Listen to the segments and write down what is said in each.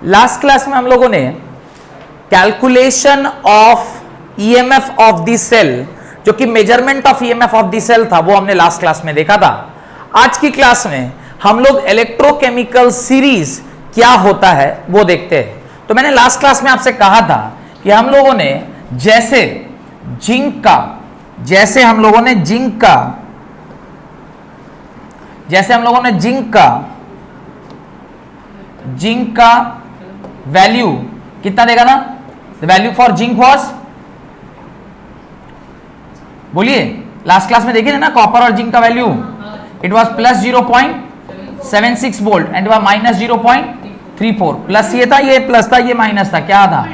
Last class में हम लोगों ने calculation of EMF of the cell, जो कि measurement of EMF of the cell था, वो हमने लास्ट क्लास में देखा था। आज की क्लास में हम लोग इलेक्ट्रोकेमिकल सीरीज क्या होता है वो देखते हैं। तो मैंने लास्ट क्लास में आपसे कहा था कि हम लोगों ने जैसे जिंक का वैल्यू कितना देगा ना? The value for zinc was, बोलिए, लास्ट क्लास में देखे थे ना कॉपर और जिंक का value, it was plus 0.76 volt and it was minus 0.34। Plus ये था, ये प्लस था, ये माइनस था, क्या था?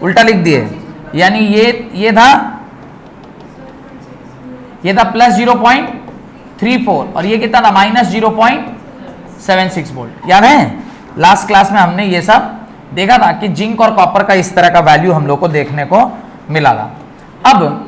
उल्टा लिख दिए, यानी ये था प्लस 0.34 और ये कितना था? Minus 0.76 volt. याद है लास्ट क्लास में हमने ये सब देखा था कि जिंक और कॉपर का इस तरह का वैल्यू हम लोग को देखने को मिला था। अब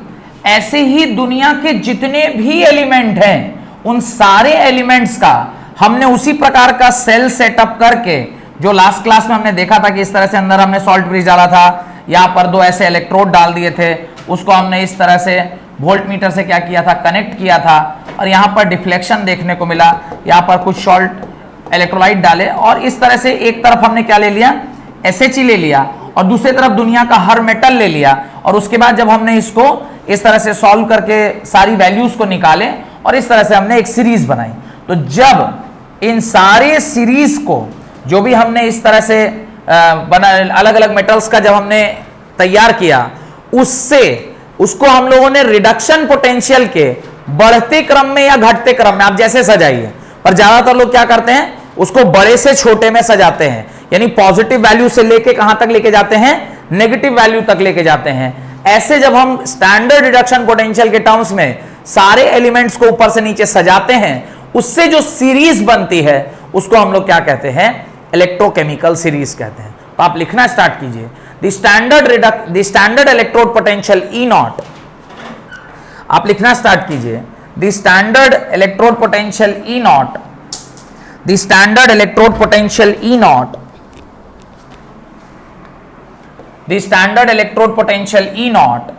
ऐसे ही दुनिया के जितने भी एलिमेंट हैं उन सारे एलिमेंट्स का हमने उसी प्रकार का सेल सेटअप करके, जो लास्ट क्लास में हमने देखा था कि इस तरह से अंदर हमने सॉल्ट ब्रिज डाला था, यहाँ पर दो ऐसे इलेक्ट्रोड डाल दिए थे, उसको हमने इस तरह से वोल्ट मीटर से क्या किया था? कनेक्ट किया था, और यहाँ पर डिफ्लेक्शन देखने को मिला, यहाँ पर कुछ सॉल्ट इलेक्ट्रोलाइट डाले और इस तरह से एक तरफ हमने क्या ले लिया? SHE ले लिया और दूसरी तरफ दुनिया का हर मेटल ले लिया, और उसके बाद जब हमने इसको इस तरह से सॉल्व करके सारी वैल्यूज को निकाले और इस तरह से हमने एक सीरीज बनाई। तो जब इन सारे सीरीज को, जो भी हमने इस तरह से बना, अलग अलग मेटल्स का जब हमने तैयार किया, उसको हम लोगों ने रिडक्शन पोटेंशियल के बढ़ते क्रम में या घटते क्रम में, आप जैसे सजाइए, पर ज्यादातर लोग क्या करते हैं? उसको बड़े से छोटे में सजाते हैं, यानी पॉजिटिव वैल्यू से लेके कहां तक लेके जाते हैं? नेगेटिव वैल्यू तक लेके जाते हैं। ऐसे जब हम स्टैंडर्ड रिडक्शन पोटेंशियल के टर्म्स में सारे एलिमेंट्स को ऊपर से नीचे सजाते हैं, उससे जो सीरीज बनती है उसको हम लोग क्या कहते हैं? इलेक्ट्रोकेमिकल सीरीज कहते हैं। तो आप लिखना स्टार्ट कीजिए, the standard electrode potential E not. आप लिखना स्टार्ट कीजिए, the standard electrode potential E not, the standard electrode potential E not, the standard electrode potential E not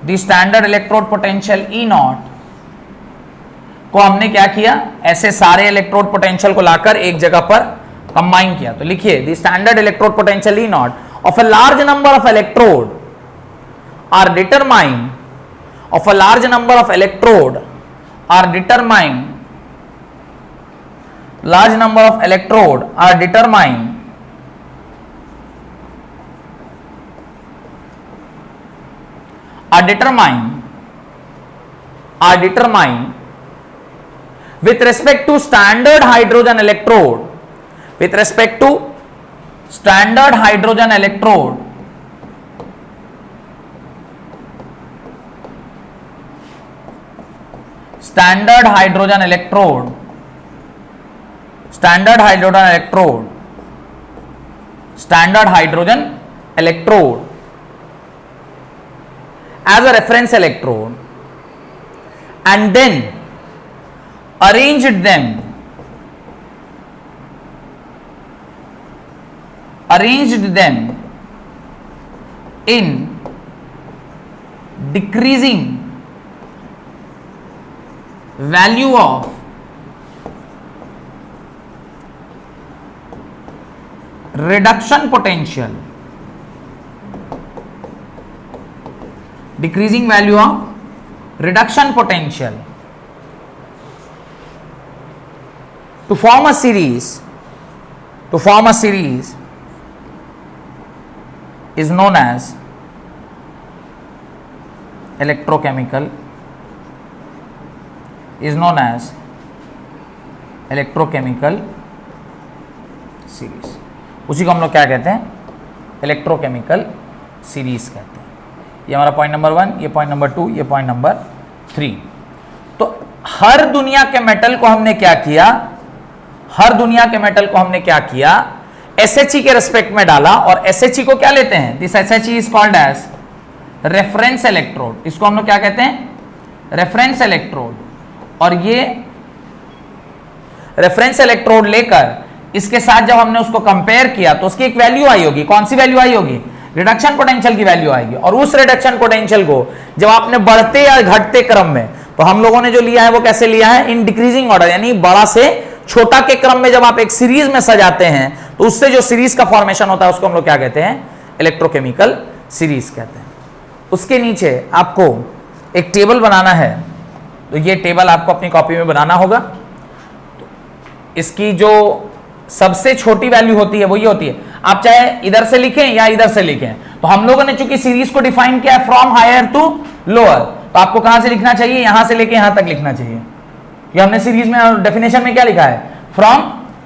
the standard electrode potential E not को हमने क्या किया? ऐसे सारे electrode potential को लाकर एक जगह पर कंबाइन किया। तो लिखिए, the standard electrode potential E not of a large number of electrode are determined of a large number of electrode are determined large number of electrode are determined with respect to standard hydrogen electrode, with respect to standard hydrogen electrode standard hydrogen electrode standard hydrogen electrode standard hydrogen electrode as a reference electrode, and then arranged them in decreasing value of reduction potential, decreasing value of reduction potential to form a series is known as electrochemical series. उसी को हम लोग क्या कहते हैं? Electrochemical series कहते हैं। ये हमारा पॉइंट नंबर 1, ये पॉइंट नंबर 2, ये पॉइंट नंबर 3। तो हर दुनिया के मेटल को हमने क्या किया? SHE के रेस्पेक्ट में डाला, और SHE को क्या लेते हैं? This SHE is called as reference electrode. इसको हम लोग क्या कहते हैं? Reference electrode. और ये रेफरेंस इलेक्ट्रोड लेकर इसके साथ जब हमने उसको कंपेयर किया तो उसकी एक वैल्यू आई होगी। कौन सी वैल्यू आई होगी? रिडक्शन पोटेंशियल की वैल्यू आएगी। और उस रिडक्शन पोटेंशियल को जब आपने बढ़ते या घटते क्रम में, तो हम लोगों ने जो लिया है वो कैसे लिया है? इन डिक्रीजिंग ऑर्डर, यानी बड़ा से छोटा के क्रम में जब आप एक सीरीज में सजाते हैं तो उससे जो सीरीज का फॉर्मेशन होता है उसको हम लोग क्या कहते हैं? इलेक्ट्रोकेमिकल सीरीज कहते हैं। उसके नीचे आपको एक टेबल बनाना है, तो ये टेबल आपको अपनी कॉपी में बनाना होगा। इसकी जो सबसे छोटी वैल्यू होती है वो ये होती है, आप चाहे इधर से लिखें या इधर से लिखें। तो हम लोगों ने चूंकि सीरीज को डिफाइन किया है फ्रॉम हायर टू लोअर, तो आपको कहां से लिखना चाहिए? यहां से लेके यहां तक लिखना चाहिए। ये हमने सीरीज में डेफिनेशन में क्या लिखा है? From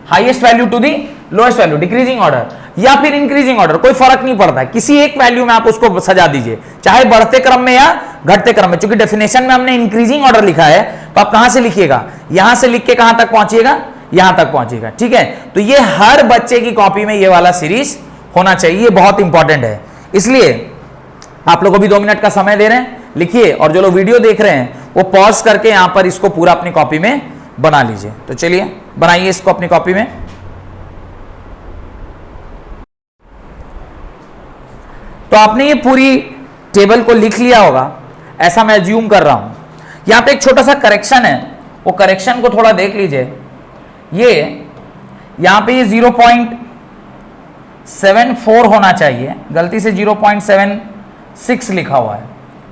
highest value to the lowest value, decreasing order या फिर इंक्रीजिंग ऑर्डर, कोई फर्क नहीं पड़ता, किसी एक वैल्यू में आप उसको सजा दीजिए, चाहे बढ़ते क्रम में या घटते क्रम में। क्योंकि डेफिनेशन में हमने इंक्रीजिंग ऑर्डर लिखा है, तो आप कहां से लिखिएगा? यहां से लिख के कहां तक पहुंचिएगा? यहां तक पहुंचेगा। ठीक है, तो ये हर बच्चे की कॉपी में ये वाला सीरीज होना चाहिए, बहुत इंपॉर्टेंट है। इसलिए आप लोग को भी 2 मिनट का समय दे रहे हैं, लिखिए, और जो लोग वीडियो देख रहे हैं वो पॉज करके यहां पर इसको पूरा अपनी कॉपी में बना लीजिए। तो चलिए बनाइए इसको अपनी कॉपी में। तो आपने ये पूरी टेबल को लिख लिया होगा, ऐसा मैं अज्यूम कर रहा हूं। यहां पे एक छोटा सा करेक्शन है, वो करेक्शन को थोड़ा देख लीजिए। ये यहां पे ये 0.74 होना चाहिए, गलती से 0.76 लिखा हुआ है,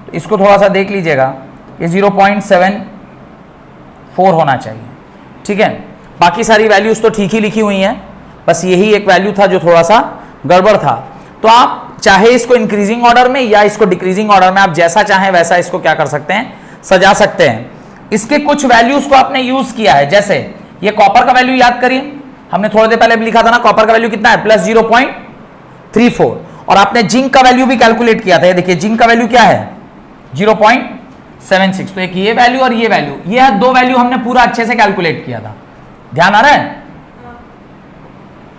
तो इसको थोड़ा सा देख लीजिएगा, ये 0.74 होना चाहिए। ठीक है, बाकी सारी वैल्यूज तो ठीक ही लिखी हुई हैं, बस यही एक वैल्यू था जो थोड़ा सा गड़बड़ था। तो आप चाहे इसको इंक्रीजिंग ऑर्डर में या इसको डिक्रीजिंग ऑर्डर में, आप जैसा चाहें वैसा इसको क्या कर सकते हैं? सजा सकते हैं। इसके कुछ वैल्यूज को आपने यूज किया है, जैसे ये कॉपर का वैल्यू याद करिए, हमने थोड़ी देर पहले भी लिखा था ना, कॉपर का वैल्यू कितना है? प्लस 0.34। और आपने जिंक का वैल्यू भी कैलकुलेट किया था, ये देखिए जिंक का वैल्यू क्या है? 0.76। तो एक ये वैल्यू और ये वैल्यू, ये 2 वैल्यू हमने पूरा अच्छे से कैलकुलेट किया था। ध्यान आ रहा है?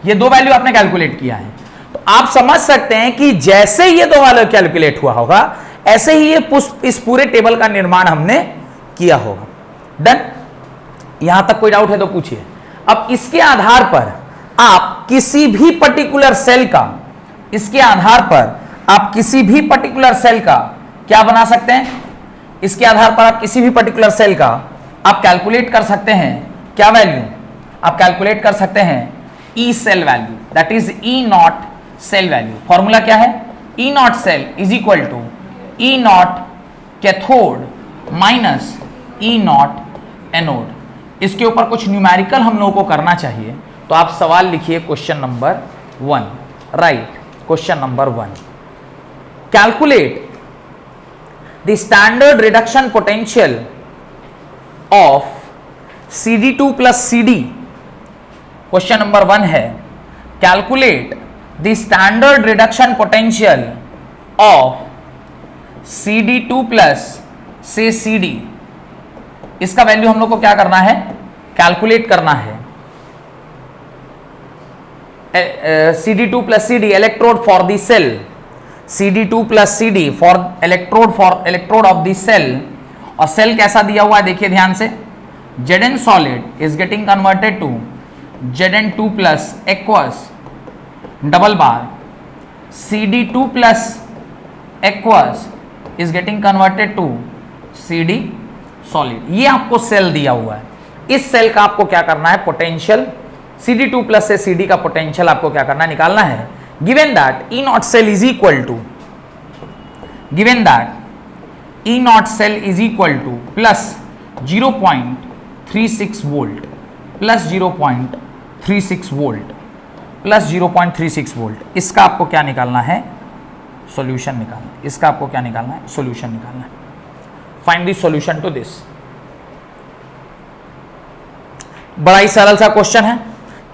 ये 2 वैल्यू आपने कैलकुलेट किया है, तो आप समझ सकते हैं कि जैसे ये 2 वैल्यू कैलकुलेट हुआ होगा, ऐसे ही ये इस पूरे टेबल का निर्माण हमने किया होगा। डन? यहां तक कोई डाउट है तो पूछिए। अब इसके आधार पर आप किसी भी पर्टिकुलर सेल का, इसके आधार पर आप किसी भी पर्टिकुलर सेल का क्या बना सकते हैं? इसके आधार पर आप किसी भी पर्टिकुलर सेल का आप कैलकुलेट कर सकते हैं क्या वैल्यू? आप कैलकुलेट कर सकते हैं E cell value, that is E naught cell value. Formula क्या है? E naught cell is equal to E naught cathode minus E naught anode. इसके ऊपर कुछ न्यूमेरिकल हम लोगों को करना चाहिए, तो आप सवाल लिखिए question number 1। Right, question number 1, calculate the standard reduction potential of CD2 plus CD। Question number 1 है, calculate the standard reduction potential of CD2 plus से CD। इसका वैल्यू हम लोग को क्या करना है? कैलकुलेट करना है। CD2 plus CD electrode for the cell, CD2 plus CD for electrode of the cell. और सेल कैसा दिया हुआ है देखिए ध्यान से, Zn solid is getting converted to Zn2 plus aqueous double bar, CD2 plus aqueous is getting converted to CD solid। ये आपको सेल दिया हुआ है, इस सेल का आपको क्या करना है? पोटेंशियल CD2 प्लस से CD का पोटेंशियल आपको क्या करना है? निकालना है। Given that E naught cell is equal to, given that E naught cell is equal to plus 0.36 volt, plus 0.36 volt, plus 0.36 volt. इसका आपको क्या निकालना है? सॉल्यूशन निकालना है। इसका आपको क्या निकालना है? सॉल्यूशन निकालना है। Find the solution to this. बड़ा ही सरल सा क्वेश्चन है,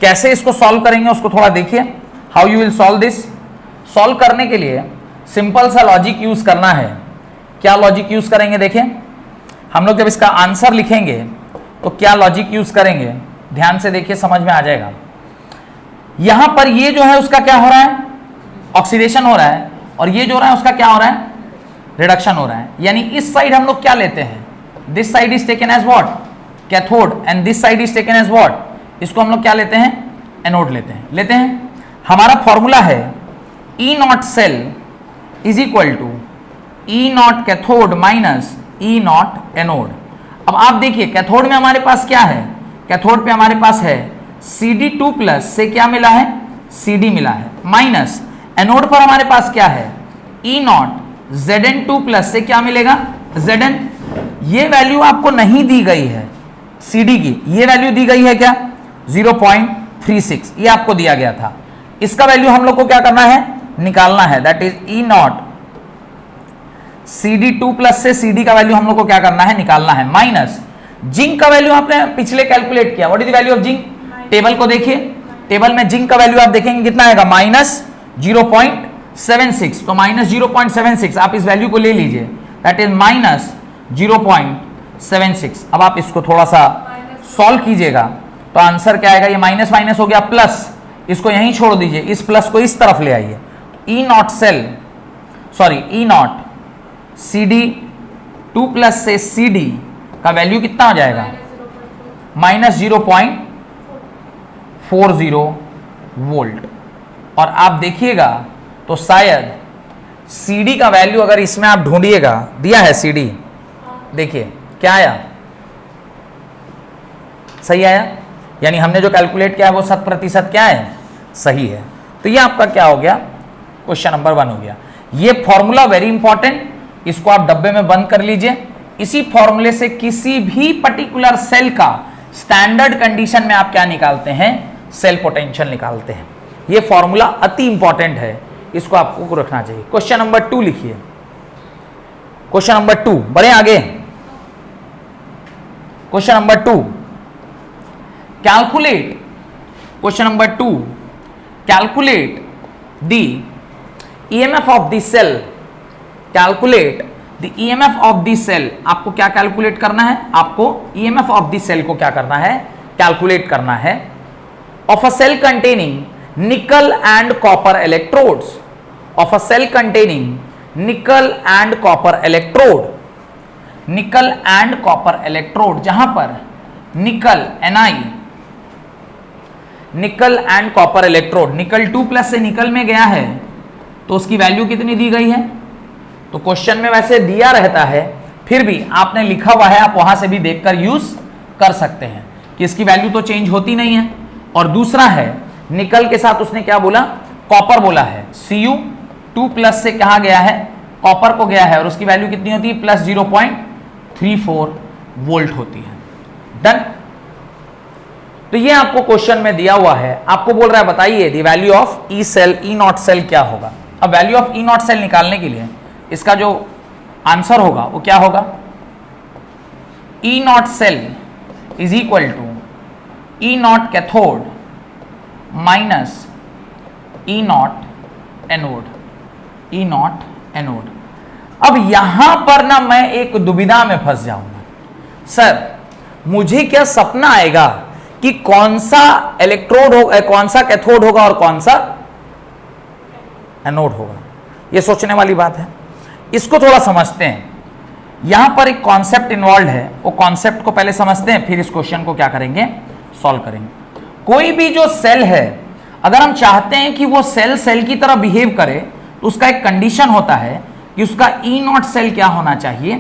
कैसे इसको सॉल्व करेंगे उसको थोड़ा देखिए। How you will solve this? Solve करने के लिए सिंपल सा लॉजिक यूज करना है। क्या लॉजिक यूज करेंगे? देखिए, हम लोग जब इसका आंसर लिखेंगे तो क्या लॉजिक यूज करेंगे, ध्यान से देखिए, समझ में आ जाएगा। यहां पर ये जो है उसका क्या हो रहा है? ऑक्सीडेशन हो रहा है, और ये जो हो रहा है उसका क्या हो रहा है? रिडक्शन हो रहा है। यानी इस साइड हम लोग क्या लेते हैं? This side is taken as what? Cathode, and this side is taken as what? इसको हम लोग क्या लेते हैं, एनोड लेते हैं। हमारा फॉर्मूला है E naught cell is equal to E naught cathode minus E naught anode. अब आप देखिए कैथोड में हमारे पास क्या है, कैथोड पे हमारे पास है Cd2 प्लस से क्या मिला है, Cd मिला है, माइनस एनोड पर हमारे पास क्या है ई नॉट Zn2 प्लस से क्या मिलेगा, Zn। ये वैल्यू आपको नहीं दी गई है Cd की, ये वैल्यू दी गई है क्या 0.36, ये आपको दिया गया था। इसका वैल्यू हम लोग को क्या करना है, निकालना है, that is E naught Cd2 plus से Cd का वैल्यू हम लोग को क्या करना है, निकालना है, माइनस जिंक का वैल्यू आपने पिछले कैलकुलेट किया, what is the value of zinc, table को देखिए, टेबल में जिंक का वैल्यू आप देखेंगे कितना आएगा, माइनस 0.76, तो माइनस 0.76 आप इस वैल्यू को ले लीजिए, दैट इज माइनस 0.76। अब आप इसको थोड़ा सा सॉल्व कीजिएगा तो आंसर क्या आएगा, ये माइनस माइनस हो गया प्लस, इसको यहीं छोड़ दीजिए, इस प्लस को इस तरफ ले आइए, E naught cell sorry E naught Cd2 plus से Cd का वैल्यू कितना हो जाएगा, माइनस 0.40 वोल्ट। और आप देखिएगा तो शायद Cd का वैल्यू अगर इसमें आप ढूंढिएगा, दिया है Cd, देखिए क्या आया, सही आया, यानी हमने जो कैलकुलेट किया है वो 100% क्या है, सही है। तो ये आपका क्या हो गया, क्वेश्चन नंबर 1 हो गया। ये फॉर्मूला वेरी इंपॉर्टेंट, इसको आप डब्बे में बंद कर लीजिए। इसी फॉर्मूले से किसी भी पर्टिकुलर सेल का स्टैंडर्ड कंडीशन में आप क्या निकालते हैं, सेल पोटेंशियल निकालते हैं। ये फॉर्मूला अति इंपॉर्टेंट है, इसको आपको रखना चाहिए। क्वेश्चन नंबर 2 लिखिए, क्वेश्चन नंबर 2, बढ़े आगे। Question number 2, calculate, question number 2, calculate the EMF of the cell, calculate the EMF of the cell. आपको क्या कैलकुलेट करना है, आपको EMF ऑफ द सेल को क्या करना है, कैलकुलेट करना है, of a cell containing nickel and copper electrodes, of a cell containing nickel and copper electrode, nickel and copper electrode, जहां पर निकल Ni, निकल एंड कॉपर इलेक्ट्रोड, निकल 2 प्लस से निकल में गया है तो उसकी वैल्यू कितनी दी गई है, तो क्वेश्चन में वैसे दिया रहता है, फिर भी आपने लिखा हुआ है, आप वहां से भी देखकर यूज कर सकते हैं कि इसकी वैल्यू तो चेंज होती नहीं है। और दूसरा है निकल के साथ उसने क्या बोला, कॉपर बोला है, Cu2 प्लस से कहा गया है, कॉपर को गया है और उसकी वैल्यू कितनी होती है, प्लस 0.34 वोल्ट होती है। डन। तो ये आपको क्वेश्चन में दिया हुआ है, आपको बोल रहा है बताइए the value of E cell, E naught cell क्या होगा। अब value of E naught cell निकालने के लिए इसका जो आंसर होगा वो क्या होगा, E naught cell is equal to E naught cathode minus E naught anode, E naught anode. अब यहां पर ना मैं एक दुविधा में फंस जाऊंगा, सर मुझे क्या सपना आएगा कि कौन सा इलेक्ट्रोड होगा, कौन सा कैथोड होगा और कौन सा एनोड होगा, ये सोचने वाली बात है। इसको थोड़ा समझते हैं, यहां पर एक कॉन्सेप्ट इन्वॉल्व है, वो कॉन्सेप्ट को पहले समझते हैं, फिर इस क्वेश्चन को क्या करेंगे, सॉल्व करेंगे। कोई भी जो सेल है, अगर हम चाहते हैं कि वो सेल सेल की तरह बिहेव करे तो उसका एक कंडीशन होता है कि उसका ई नॉट सेल क्या होना चाहिए,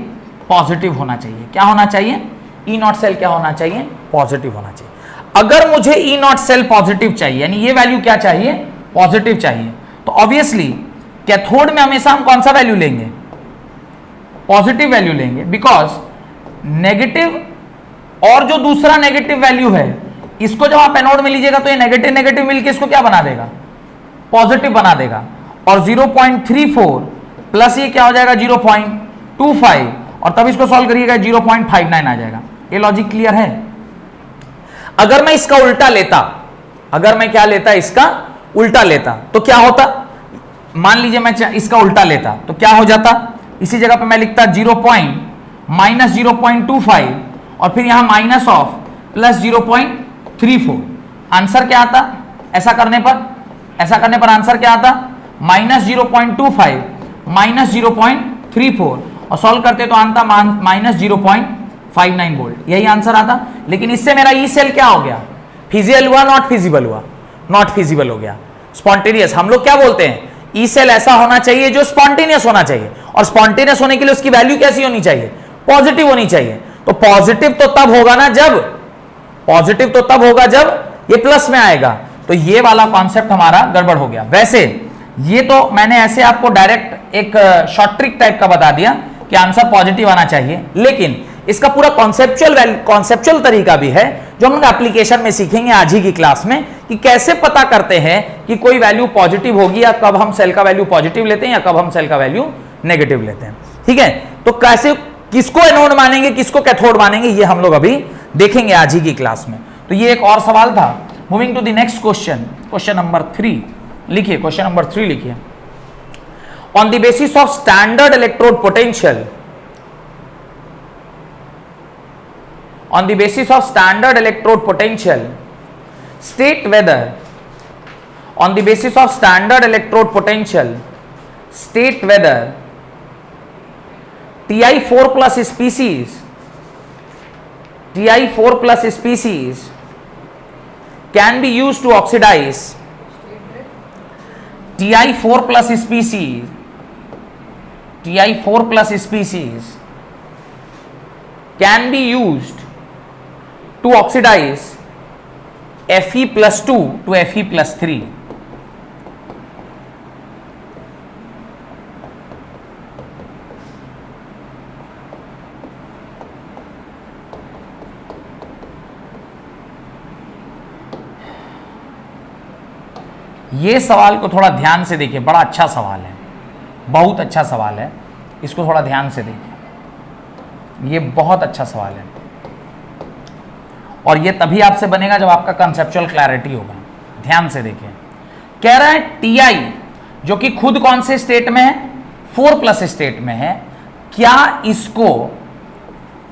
पॉजिटिव होना चाहिए। क्या होना चाहिए, ई नॉट सेल क्या होना चाहिए, पॉजिटिव होना चाहिए। अगर मुझे ई नॉट सेल पॉजिटिव चाहिए, यानी ये वैल्यू क्या चाहिए, पॉजिटिव चाहिए, तो ऑब्वियसली कैथोड में हमेशा हम कौन सा वैल्यू लेंगे, पॉजिटिव वैल्यू लेंगे, बिकॉज नेगेटिव और जो दूसरा नेगेटिव वैल्यू है इसको जब आप एनोड में लीजिएगा तो ये नेगेटिव नेगेटिव मिलकर इसको क्या बना देगा, पॉजिटिव बना देगा। और 0.34 प्लस ये क्या हो जाएगा 0.25 और तब इसको सॉल्व करिएगा 0.59 आ जाएगा। ये लॉजिक क्लियर है। अगर मैं इसका उल्टा लेता, अगर मैं क्या लेता, इसका उल्टा लेता तो क्या होता, मान लीजिए मैं इसका उल्टा लेता तो क्या हो जाता, इसी जगह पे मैं लिखता -0.25 और फिर यहां माइनस ऑफ प्लस 0.34। आंसर क्या आता, ऐसा करने पर आंसर क्या आता, -0.25 -0.34 और सॉल्व करते तो आता -0.59 वोल्ट, यही आंसर आता। लेकिन इससे मेरा ई सेल क्या हो गया, फिजिबल हुआ, नॉट फिजिबल हुआ, नॉट फिजिबल हो गया। स्पॉन्टेनियस, हम लोग क्या बोलते हैं, ई सेल ऐसा होना चाहिए जो स्पॉन्टेनियस होना चाहिए, और स्पॉन्टेनियस होने के लिए उसकी वैल्यू कैसी होनी चाहिए, पॉजिटिव होनी चाहिए। तो पॉजिटिव तो तब होगा ना जब, पॉजिटिव तो तब होगा जब ये प्लस में आएगा। तो ये वाला कॉन्सेप्ट हमारा गड़बड़ हो गया। वैसे ये तो मैंने ऐसे आपको डायरेक्ट एक शॉर्ट ट्रिक टाइप का बता दिया कि आंसर पॉजिटिव आना चाहिए, लेकिन इसका पूरा कॉन्सेप्चुअल तरीका भी है जो हम लोग एप्लीकेशन में सीखेंगे आज ही की क्लास में, कि कैसे पता करते हैं कि कोई वैल्यू पॉजिटिव होगी, या कब हम सेल का वैल्यू पॉजिटिव लेते हैं या कब हम सेल का वैल्यू नेगेटिव लेते हैं। ठीक है, तो कैसे, किसको एनोड मानेंगे, किसको कैथोड मानेंगे, ये हम लोग अभी देखेंगे आज ही की क्लास में। तो ये एक और सवाल था। Moving to the next question, question number 3 लिखिए, क्वेश्चन नंबर 3 लिखिए। On the basis of standard electrode potential, on the basis of standard electrode potential, state whether, on the basis of standard electrode potential, state whether Ti4 plus species, Ti4 plus species can be used to oxidize, Ti4 plus species, Ti4 plus species can be used to oxidize Fe+2 to Fe+3. ये सवाल को थोड़ा ध्यान से देखिए, बड़ा अच्छा सवाल है, बहुत अच्छा सवाल है, इसको थोड़ा ध्यान से देखिए, ये बहुत अच्छा सवाल है, और ये तभी आपसे बनेगा जब आपका कंसेप्चुअल क्लैरिटी होगा। ध्यान से देखिए, कह रहा है Ti जो कि खुद कौन से स्टेट में है, 4+ स्टेट में है, क्या इसको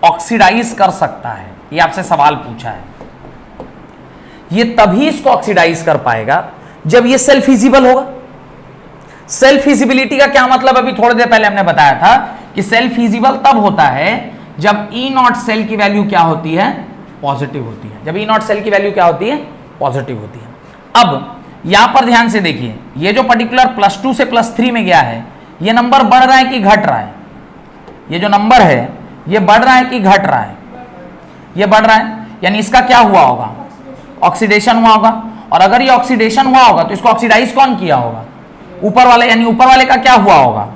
ऑक्सीडाइज कर सकता है, ये आपसे सवाल पूछा है। ये तभी इसको ऑक्सीडाइज कर पाएगा जब ये सेल्फ फिजिबल होगा। सेल्फ फिजिबिलिटी का क्या मतलब, अभी थोड़ी देर पहले हमने बताया था कि सेल्फ फिजिबल तब होता है जब E0 सेल की वैल्यू क्या होती है, पॉजिटिव होती है। जब E0 सेल की वैल्यू क्या होती है, पॉजिटिव होती है। अब यहां पर ध्यान से देखिए, ये जो पर्टिकुलर +2 से +3 में गया है, ये नंबर बढ़ रहा है कि घट रहा है, ये जो नंबर है ये बढ़ रहा है कि घट रहा है, ये बढ़ रहा है, यानी इसका क्या हुआ होगा, ऑक्सीडेशन हुआ होगा। और अगर ये ऑक्सीडेशन हुआ होगा तो इसको ऑक्सीडाइज कौन किया होगा, ऊपर वाले, यानी ऊपर वाले का क्या हुआ होगा,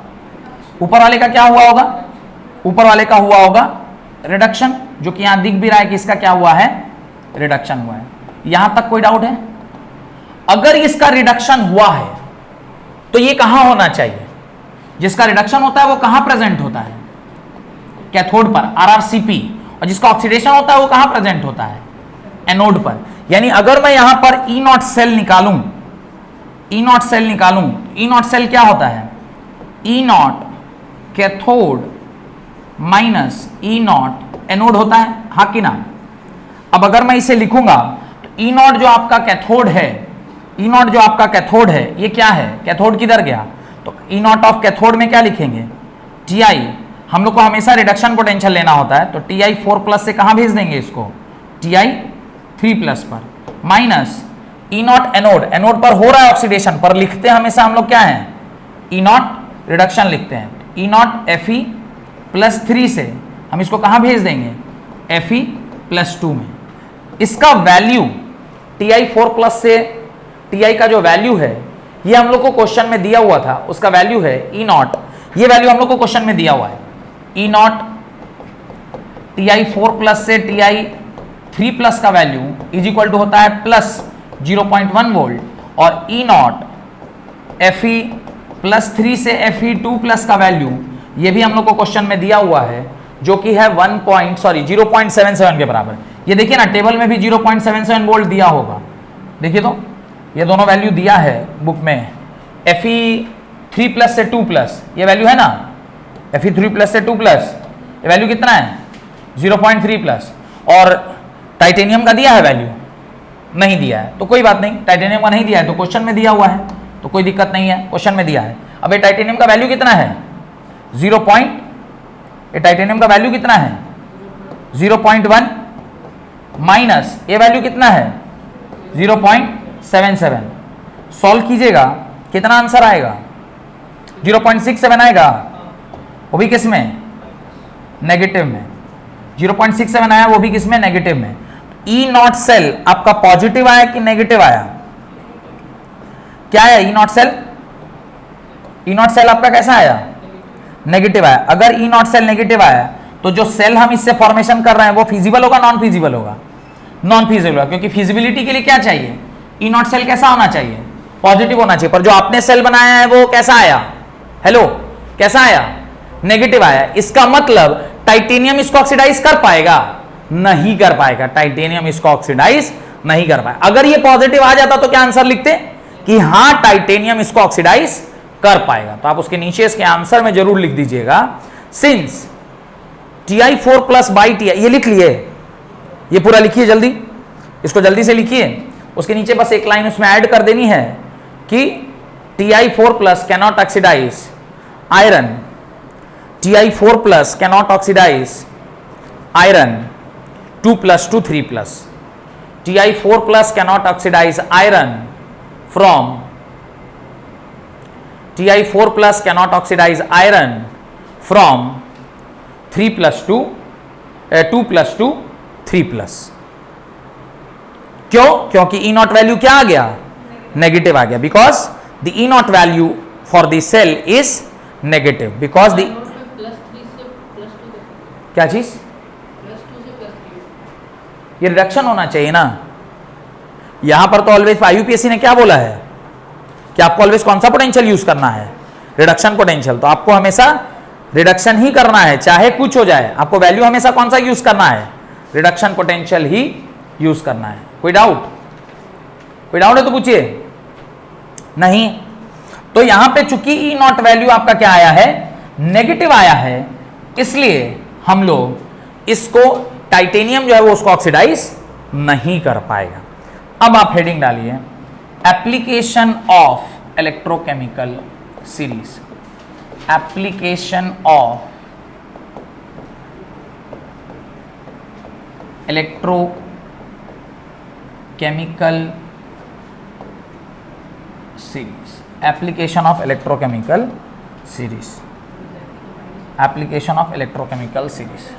ऊपर वाले का क्या हुआ होगा, ऊपर वाले का हुआ होगा रिडक्शन, जो कि यहां दिख भी रहा है कि इसका क्या हुआ है, रिडक्शन हुआ है। यहां तक कोई डाउट है? अगर इसका रिडक्शन हुआ है तो ये कहां होना चाहिए, जिसका रिडक्शन होता है वो कहां प्रेजेंट होता है, कैथोड पर, RrCp, और जिसका ऑक्सीडेशन होता है वो कहां प्रेजेंट होता है, एनोड पर। यानी अगर मैं यहां पर E0 सेल निकालूं, E0 सेल निकालूं, E0 सेल क्या होता है, E0 cathode minus E0 anode होता है, हाँ कि ना। अब अगर मैं इसे लिखूंगा तो E0 जो आपका कैथोड है, E0 जो आपका कैथोड है, ये क्या है, कैथोड किधर गया, तो E0 ऑफ कैथोड में क्या लिखेंगे, Ti। हम लोग को हमेशा रिडक्शन पोटेंशियल लेना होता है, तो Ti4+ से कहां भेज देंगे इसको, Ti3+ पर, माइनस E0 एनोड, एनोड पर हो रहा है ऑक्सीडेशन, पर लिखते हैं हमेशा हम लोग क्या है, E0 रिडक्शन लिखते हैं, E0 Fe+3 से हम इसको कहां भेज देंगे, Fe+2 में। इसका वैल्यू Ti4+ से Ti का जो वैल्यू है, ये हम लोग को क्वेश्चन में दिया हुआ था, उसका वैल्यू है E0, ये वैल्यू हम लोग को क्वेश्चन में दिया हुआ है, E0 Ti4+ से Ti3+ का वैल्यू इज इक्वल टू होता है +0.1 वोल्ट, और E0 Fe+3 से Fe2+ का वैल्यू ये भी हम लोग को क्वेश्चन में दिया हुआ है, जो कि है 0.77 के बराबर। ये देखिए ना, टेबल में भी 0.77 वोल्ट दिया होगा, देखिए तो ये दोनों वैल्यू दिया है बुक में, Fe3+ से 2+, ये वैल्यू है ना, Fe3+ से 2+, ये वैल्यू कितना है 0.3+, और टाइटेनियम का दिया है वैल्यू, नहीं दिया है तो कोई बात नहीं, टाइटेनियम का नहीं दिया है तो क्वेश्चन में दिया हुआ है तो कोई दिक्कत नहीं है, क्वेश्चन में दिया है। अब ये टाइटेनियम का वैल्यू कितना है, ये टाइटेनियम का वैल्यू कितना है 0.1, माइनस ये वैल्यू कितना है 0.77। सॉल्व कीजिएगा कितना आंसर आएगा? 0.67 आएगा, वो भी किस में? नेगेटिव में। 0.67 आया, वो भी किस में? नेगेटिव में। ई नॉट सेल आपका पॉजिटिव आया कि नेगेटिव आया? क्या आया? E naught cell, E naught cell आपका कैसा आया? नेगेटिव आया। अगर ई नॉट सेल नेगेटिव आया तो जो सेल हम इससे फॉर्मेशन कर रहे हैं वो फिजिबल होगा, नॉन फिजिबल होगा? नॉन फिजिबल होगा, क्योंकि फिजिबिलिटी के लिए क्या चाहिए? ई नॉट सेल कैसा होना चाहिए? पॉजिटिव होना चाहिए। पर जो आपने सेल बनाया है वो कैसा आया? हेलो, कैसा आया? नेगेटिव आया। इसका मतलब टाइटेनियम इसको ऑक्सीडाइज कर पाएगा? नहीं कर पाएगा। टाइटेनियम इसको ऑक्सीडाइज नहीं कर पाएगा। अगर ये पॉजिटिव आ जाता तो क्या आंसर लिखते कि हां टाइटेनियम इसको ऑक्सीडाइज कर पाएगा? तो आप उसके नीचे इसके आंसर में जरूर लिख दीजिएगा since Ti4 plus by Ti, ये लिख लिए, ये पूरा लिखिए जल्दी, इसको जल्दी से लिखिए। उसके नीचे बस एक लाइन उसमें ऐड कर देनी है कि Ti4 plus cannot oxidise iron, Ti4 plus cannot oxidise iron 2 plus 2 3 plus, Ti4 plus cannot oxidise iron from Ti4 plus cannot oxidise iron from 3 plus 2 2 plus 2 3 plus. क्यों? क्योंकि ई नॉट वैल्यू क्या आ गया? Negative आ गया। Because the E naught value for the cell is negative. Because the क्या चीज? ये reduction होना चाहिए ना। यहां पर तो ऑलवेज यूपीएससी ने क्या बोला है कि आपको ऑलवेज कौन सा पोटेंशियल यूज करना है? Reduction potential. तो आपको हमेशा रिडक्शन ही करना है, चाहे कुछ हो जाए। आपको वैल्यू हमेशा कौन सा यूज करना है? रिडक्शन पोटेंशियल ही यूज करना है। कोई डाउट? कोई डाउट है तो पूछिए। नहीं तो यहां पे चूंकि ई नॉट वैल्यू आपका क्या आया है? नेगेटिव आया है, इसलिए हम लोग इसको टाइटेनियम जो है वो उसको ऑक्सीडाइज नहीं कर पाएगा। अब आप हेडिंग डालिए application of electrochemical series. Application of electrochemical series. Application of electrochemical series. Application of electrochemical series.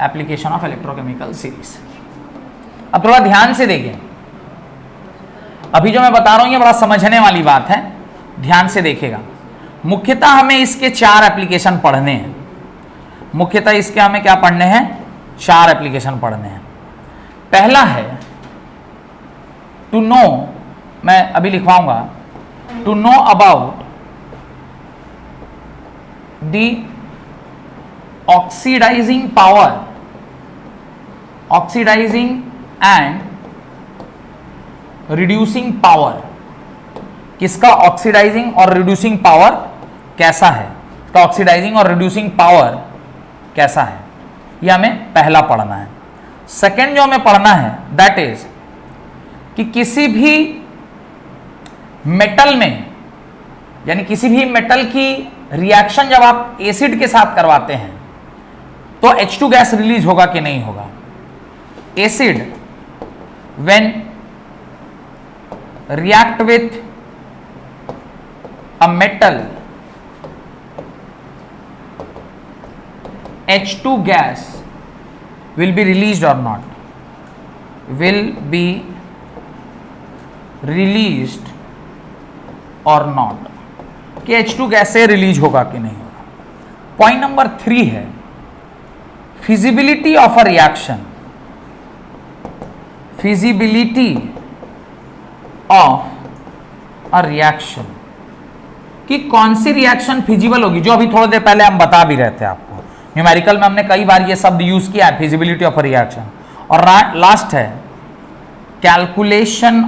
Application of electrochemical series. अब थोड़ा ध्यान से देखें, अभी जो मैं बता रहा हूं ये बड़ा समझने वाली बात है, ध्यान से देखेगा। मुख्यतः हमें इसके 4 एप्लीकेशन पढ़ने हैं। मुख्यतः इसके हमें क्या पढ़ने हैं? 4 एप्लीकेशन पढ़ने हैं। पहला है टू नो, मैं अभी लिखवाऊंगा, to know about the oxidising power, oxidising and reducing power. किसका? ऑक्सीडाइजिंग और रिड्यूसिंग पावर कैसा है? इसका ऑक्सीडाइजिंग और रिड्यूसिंग पावर कैसा है, यह हमें पहला पढ़ना है। सेकेंड जो हमें पढ़ना है दैट इज कि किसी भी मेटल में, यानी किसी भी मेटल की रिएक्शन जब आप एसिड के साथ करवाते हैं तो H2 गैस रिलीज होगा कि नहीं होगा? Acid when react with a metal, H2 gas will be released or not? Will be released or not? कि H2 गैस से रिलीज होगा कि नहीं होगा। पॉइंट नंबर 3 है feasibility of a reaction. Feasibility of a reaction कि कौन सी reaction feasible होगी, जो अभी थोड़ी देर पहले हम बता भी रहे थे आपको। न्यूमेरिकल में हमने कई बार ये शब्द यूज किया है, फिजिबिलिटी ऑफ अ रिएक्शन। और लास्ट है calculation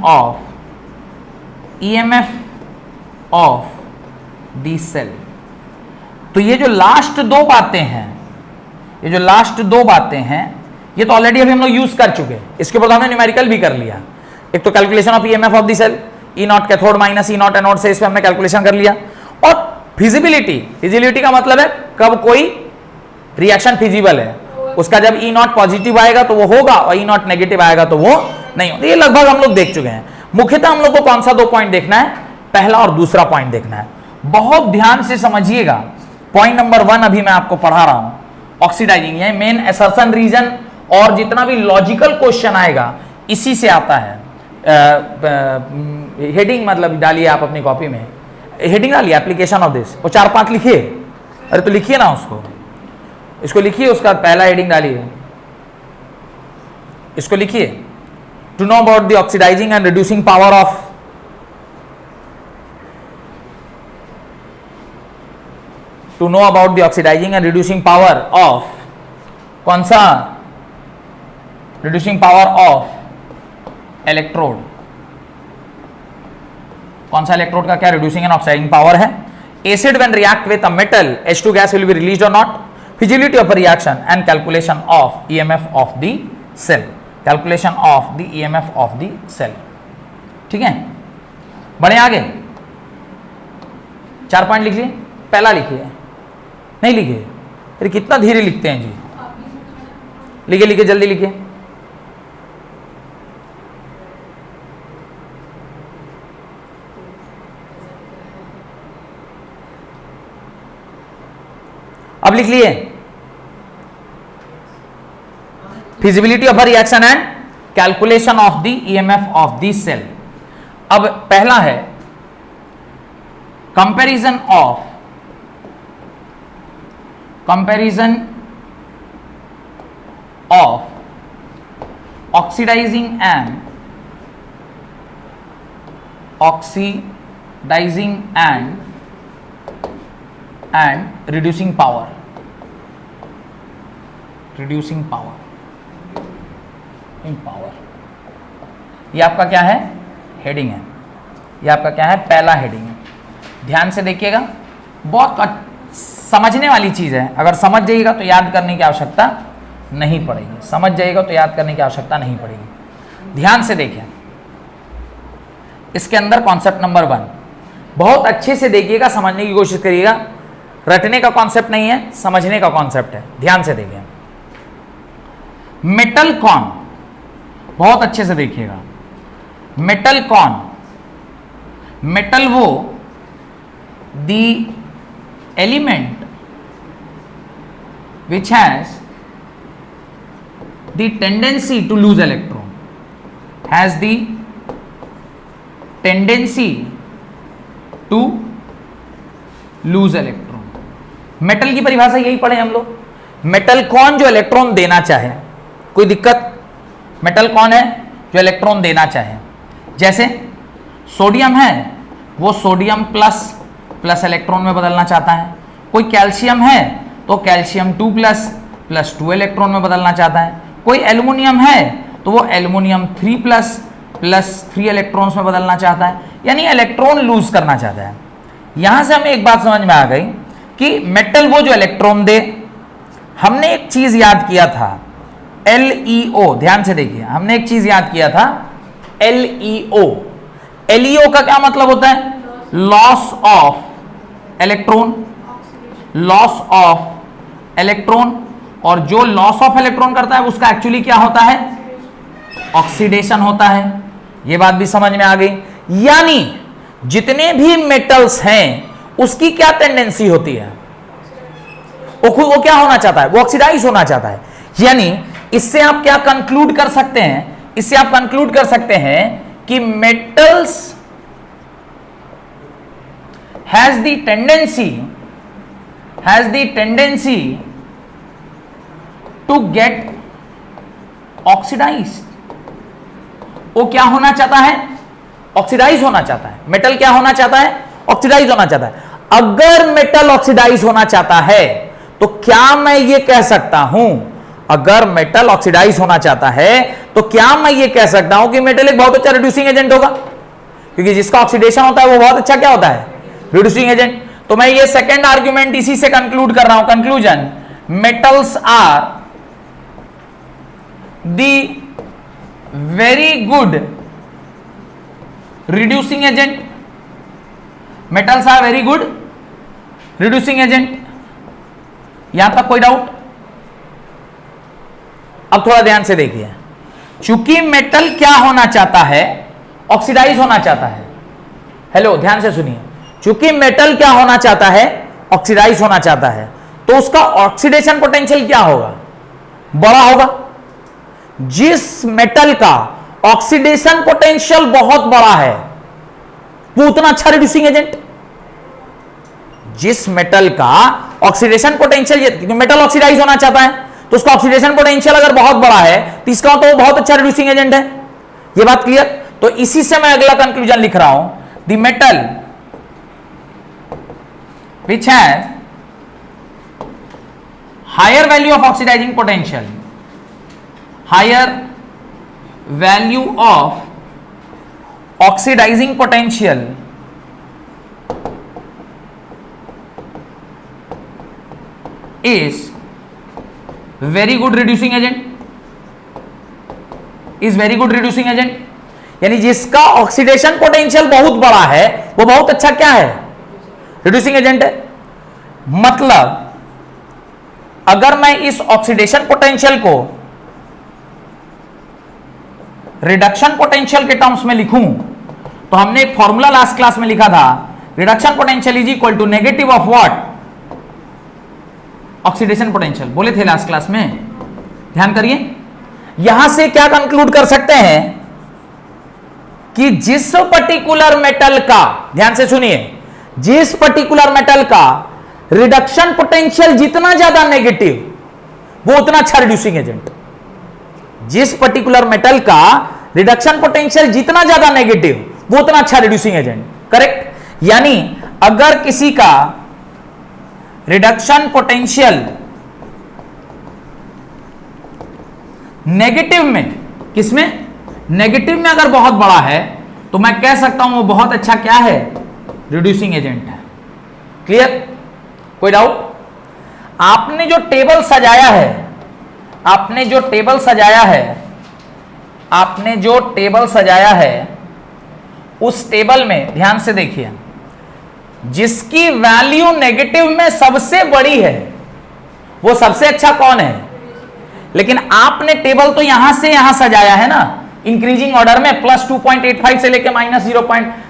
of EMF of the cell. तो ये जो लास्ट 2 बातें हैं, ये जो लास्ट 2 बातें हैं, ये तो ऑलरेडी अभी हम लोग यूज कर चुके हैं। इसके ऊपर हमने न्यूमेरिकल भी कर लिया। एक तो calculation of EMF of the cell, E naught cathode minus E naught anode से, इस पे हमने कैलकुलेशन कर लिया। और फिजिबिलिटी, फिजिबिलिटी का मतलब है कब कोई रिएक्शन फिजिबल है, उसका जब ई नॉट पॉजिटिव आएगा तो वो होगा और ई नॉट नेगेटिव आएगा तो वो नहीं होगा। ये लगभग हम लोग देख चुके हैं। मुख्यतः हम लोग को कौन सा 2 पॉइंट देखना है, पहला और दूसरा पॉइंट देखना है। बहुत ध्यान से समझिएगा। पॉइंट नंबर 1 अभी मैं आपको पढ़ा रहा हूं, ऑक्सीडाइजिंग। ये मेन असर्शन रीजन और जितना भी लॉजिकल क्वेश्चन आएगा इसी से आता है। हेडिंग मतलब डालिए आप अपनी कॉपी में, हेडिंग डालिए एप्लीकेशन ऑफ दिस, वो 4-5 लिखिए। अरे तो लिखिए ना उसको, इसको लिखिए, उसका पहला हेडिंग डालिए, इसको लिखिए, to know about the oxidising and reducing power of, to know about the oxidising and reducing power of, कौन सा, रिड्यूसिंग पावर ऑफ इलेक्ट्रोड। कौन सा इलेक्ट्रोड का क्या रिड्यूसिंग एंड ऑक्सीडाइजिंग पावर है। Acid when react with a metal H2 gas will be released और not, feasibility of a reaction and calculation of EMF of the cell, calculation of the EMF of the cell. ठीक है, बढ़े आगे। 4 point लिख लिए, पहला लिखिए, नहीं लिखिए, फिर कितना धीरे लिखते हैं जी, लिखिए लिखिए जल्दी लिखिए। अब लिख लिए, feasibility of a reaction and calculation of the EMF of the cell. अब पहला है comparison of oxidising and reducing power, इन पावर। ये आपका क्या है, हेडिंग है। ये आपका क्या है, पहला हेडिंग है। ध्यान से देखिएगा, बहुत समझने वाली चीज है। अगर समझ जाइएगा तो याद करने की आवश्यकता नहीं पड़ेगी, समझ जाइएगा तो याद करने की आवश्यकता नहीं पड़ेगी। ध्यान से देखिए, इसके अंदर कॉन्सेप्ट नंबर 1 बहुत अच्छे से देखिएगा, समझने की कोशिश करिएगा। रटने का कॉन्सेप्ट नहीं है, समझने का कॉन्सेप्ट है। ध्यान से देखिए, मेटल कौन, बहुत अच्छे से देखिएगा। मेटल कौन, मेटल वो the element which has the tendency to lose electron, has the tendency to lose electron। Metal की परिभाषा यही पढ़े हम लोग। मेटल कौन, जो इलेक्ट्रॉन देना चाहे। कोई दिक्कत, मेटल कौन है जो इलेक्ट्रॉन देना चाहे। जैसे सोडियम है, वो सोडियम प्लस इलेक्ट्रॉन में बदलना चाहता है। कोई कैल्शियम है तो कैल्शियम 2+ 2 इलेक्ट्रॉन में बदलना चाहता है। कोई एल्युमिनियम है तो वो एल्युमिनियम 3+ 3 इलेक्ट्रॉन्स में बदलना चाहता है, यानी इलेक्ट्रॉन लूज करना चाहता है। यहां से हमें एक बात समझ में आ गई कि मेटल वो जो इलेक्ट्रॉन दे। हमने एक चीज याद किया था, LEO। ध्यान से देखिए, हमने एक चीज याद किया था, LEO। LEO का क्या मतलब होता है, loss of electron, loss of electron. और जो लॉस ऑफ इलेक्ट्रॉन करता है उसका एक्चुअली क्या होता है, ऑक्सीडेशन होता है। यह बात भी समझ में आ गई। यानी जितने भी मेटल्स हैं उसकी क्या टेंडेंसी होती है, वो क्या होना चाहता है, वो ऑक्सीडाइज होना चाहता है। यानी इससे आप क्या कंक्लूड कर सकते हैं, इससे आप कंक्लूड कर सकते हैं कि metals has the tendency to get oxidised. वो क्या होना चाहता है, ऑक्सीडाइज होना चाहता है। मेटल क्या होना चाहता है, ऑक्सीडाइज होना चाहता है। अगर मेटल ऑक्सीडाइज होना चाहता है तो क्या मैं ये कह सकता हूं, अगर मेटल ऑक्सीडाइज होना चाहता है तो क्या मैं ये कह सकता हूं कि मेटल एक बहुत अच्छा रिड्यूसिंग एजेंट होगा, क्योंकि जिसका ऑक्सीडेशन होता है वो बहुत अच्छा क्या होता है, रिड्यूसिंग एजेंट। तो मैं ये सेकेंड आर्ग्यूमेंट इसी से कंक्लूड कर रहा हूं। Conclusion, metals are the very good reducing agent, metals are very good reducing agent. यहां तक कोई डाउट, अब थोड़ा ध्यान से देखिए, चूंकि मेटल क्या होना चाहता है, ऑक्सीडाइज होना चाहता है। हेलो, ध्यान से सुनिए, चूंकि मेटल क्या होना चाहता है, ऑक्सीडाइज होना चाहता है, तो उसका ऑक्सीडेशन पोटेंशियल क्या होगा, बड़ा होगा। जिस मेटल का ऑक्सीडेशन पोटेंशियल बहुत बड़ा है वो उतना अच्छा रिड्यूसिंग एजेंट। जिस मेटल का ऑक्सीडेशन पोटेंशियल, मेटल ऑक्सीडाइज होना चाहता है तो उसका ऑक्सीडेशन पोटेंशियल अगर बहुत बड़ा है तो इसका तो बहुत अच्छा रिड्यूसिंग एजेंट है। यह बात क्लियर? तो इसी से मैं अगला कंक्लूजन लिख रहा हूं, the metal which has higher value of oxidising potential, higher value of oxidising potential is very good reducing agent, is very good reducing agent। यानी जिसका ऑक्सीडेशन पोटेंशियल बहुत बड़ा है वो बहुत अच्छा क्या है, रिड्यूसिंग एजेंट है। मतलब अगर मैं इस ऑक्सीडेशन पोटेंशियल को रिडक्शन पोटेंशियल के टर्म्स में लिखूं तो हमने एक फॉर्मूला लास्ट क्लास में लिखा था, reduction potential is equal to negative of what, oxidation potential. बोले थे लास्ट क्लास में, ध्यान करिए। यहां से क्या कंक्लूड कर सकते हैं कि जिस पर्टिकुलर मेटल का, ध्यान से सुनिए, जिस पर्टिकुलर मेटल का रिडक्शन पोटेंशियल जितना ज्यादा नेगेटिव वो उतना अच्छा रिड्यूसिंग एजेंट। जिस पर्टिकुलर मेटल का रिडक्शन पोटेंशियल जितना ज्यादा नेगेटिव वो उतना अच्छा रिड्यूसिंग एजेंट। करेक्ट? यानी अगर किसी का रिडक्शन पोटेंशियल नेगेटिव में, किसमें, नेगेटिव में अगर बहुत बड़ा है तो मैं कह सकता हूं वो बहुत अच्छा क्या है, रिड्यूसिंग एजेंट है। क्लियर? कोई डाउट? आपने जो टेबल सजाया है, आपने जो टेबल सजाया है, आपने जो टेबल सजाया है, उस टेबल में ध्यान से देखिए, जिसकी वैल्यू नेगेटिव में सबसे बड़ी है वो सबसे अच्छा कौन है। लेकिन आपने टेबल तो यहां से यहां सजाया है ना, इंक्रीजिंग ऑर्डर में, प्लस 2.85 से लेके माइनस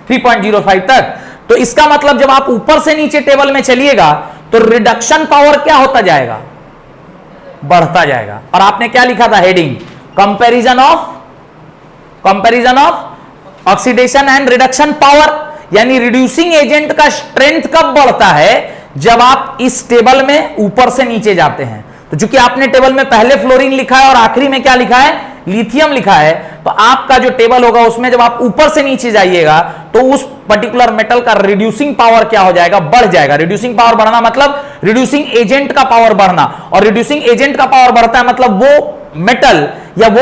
3.05 तक। तो इसका मतलब जब आप ऊपर से नीचे टेबल में चलिएगा तो रिडक्शन पावर क्या होता जाएगा, बढ़ता जाएगा। और आपने क्या लिखा था heading, comparison of oxidation and reduction power. यानी रिड्यूसिंग एजेंट का स्ट्रेंथ कब बढ़ता है, जब आप इस टेबल में ऊपर से नीचे जाते हैं। तो चूंकि आपने टेबल में पहले फ्लोरीन लिखा है और आखिरी में क्या लिखा है, लिथियम लिखा है, तो आपका जो टेबल होगा उसमें जब आप ऊपर से नीचे जाइएगा तो उस पर्टिकुलर मेटल का रिड्यूसिंग पावर क्या हो जाएगा, बढ़ जाएगा। रिड्यूसिंग पावर बढ़ना मतलब रिड्यूसिंग एजेंट का पावर बढ़ना, और रिड्यूसिंग एजेंट का पावर बढ़ता है मतलब वो मेटल या वो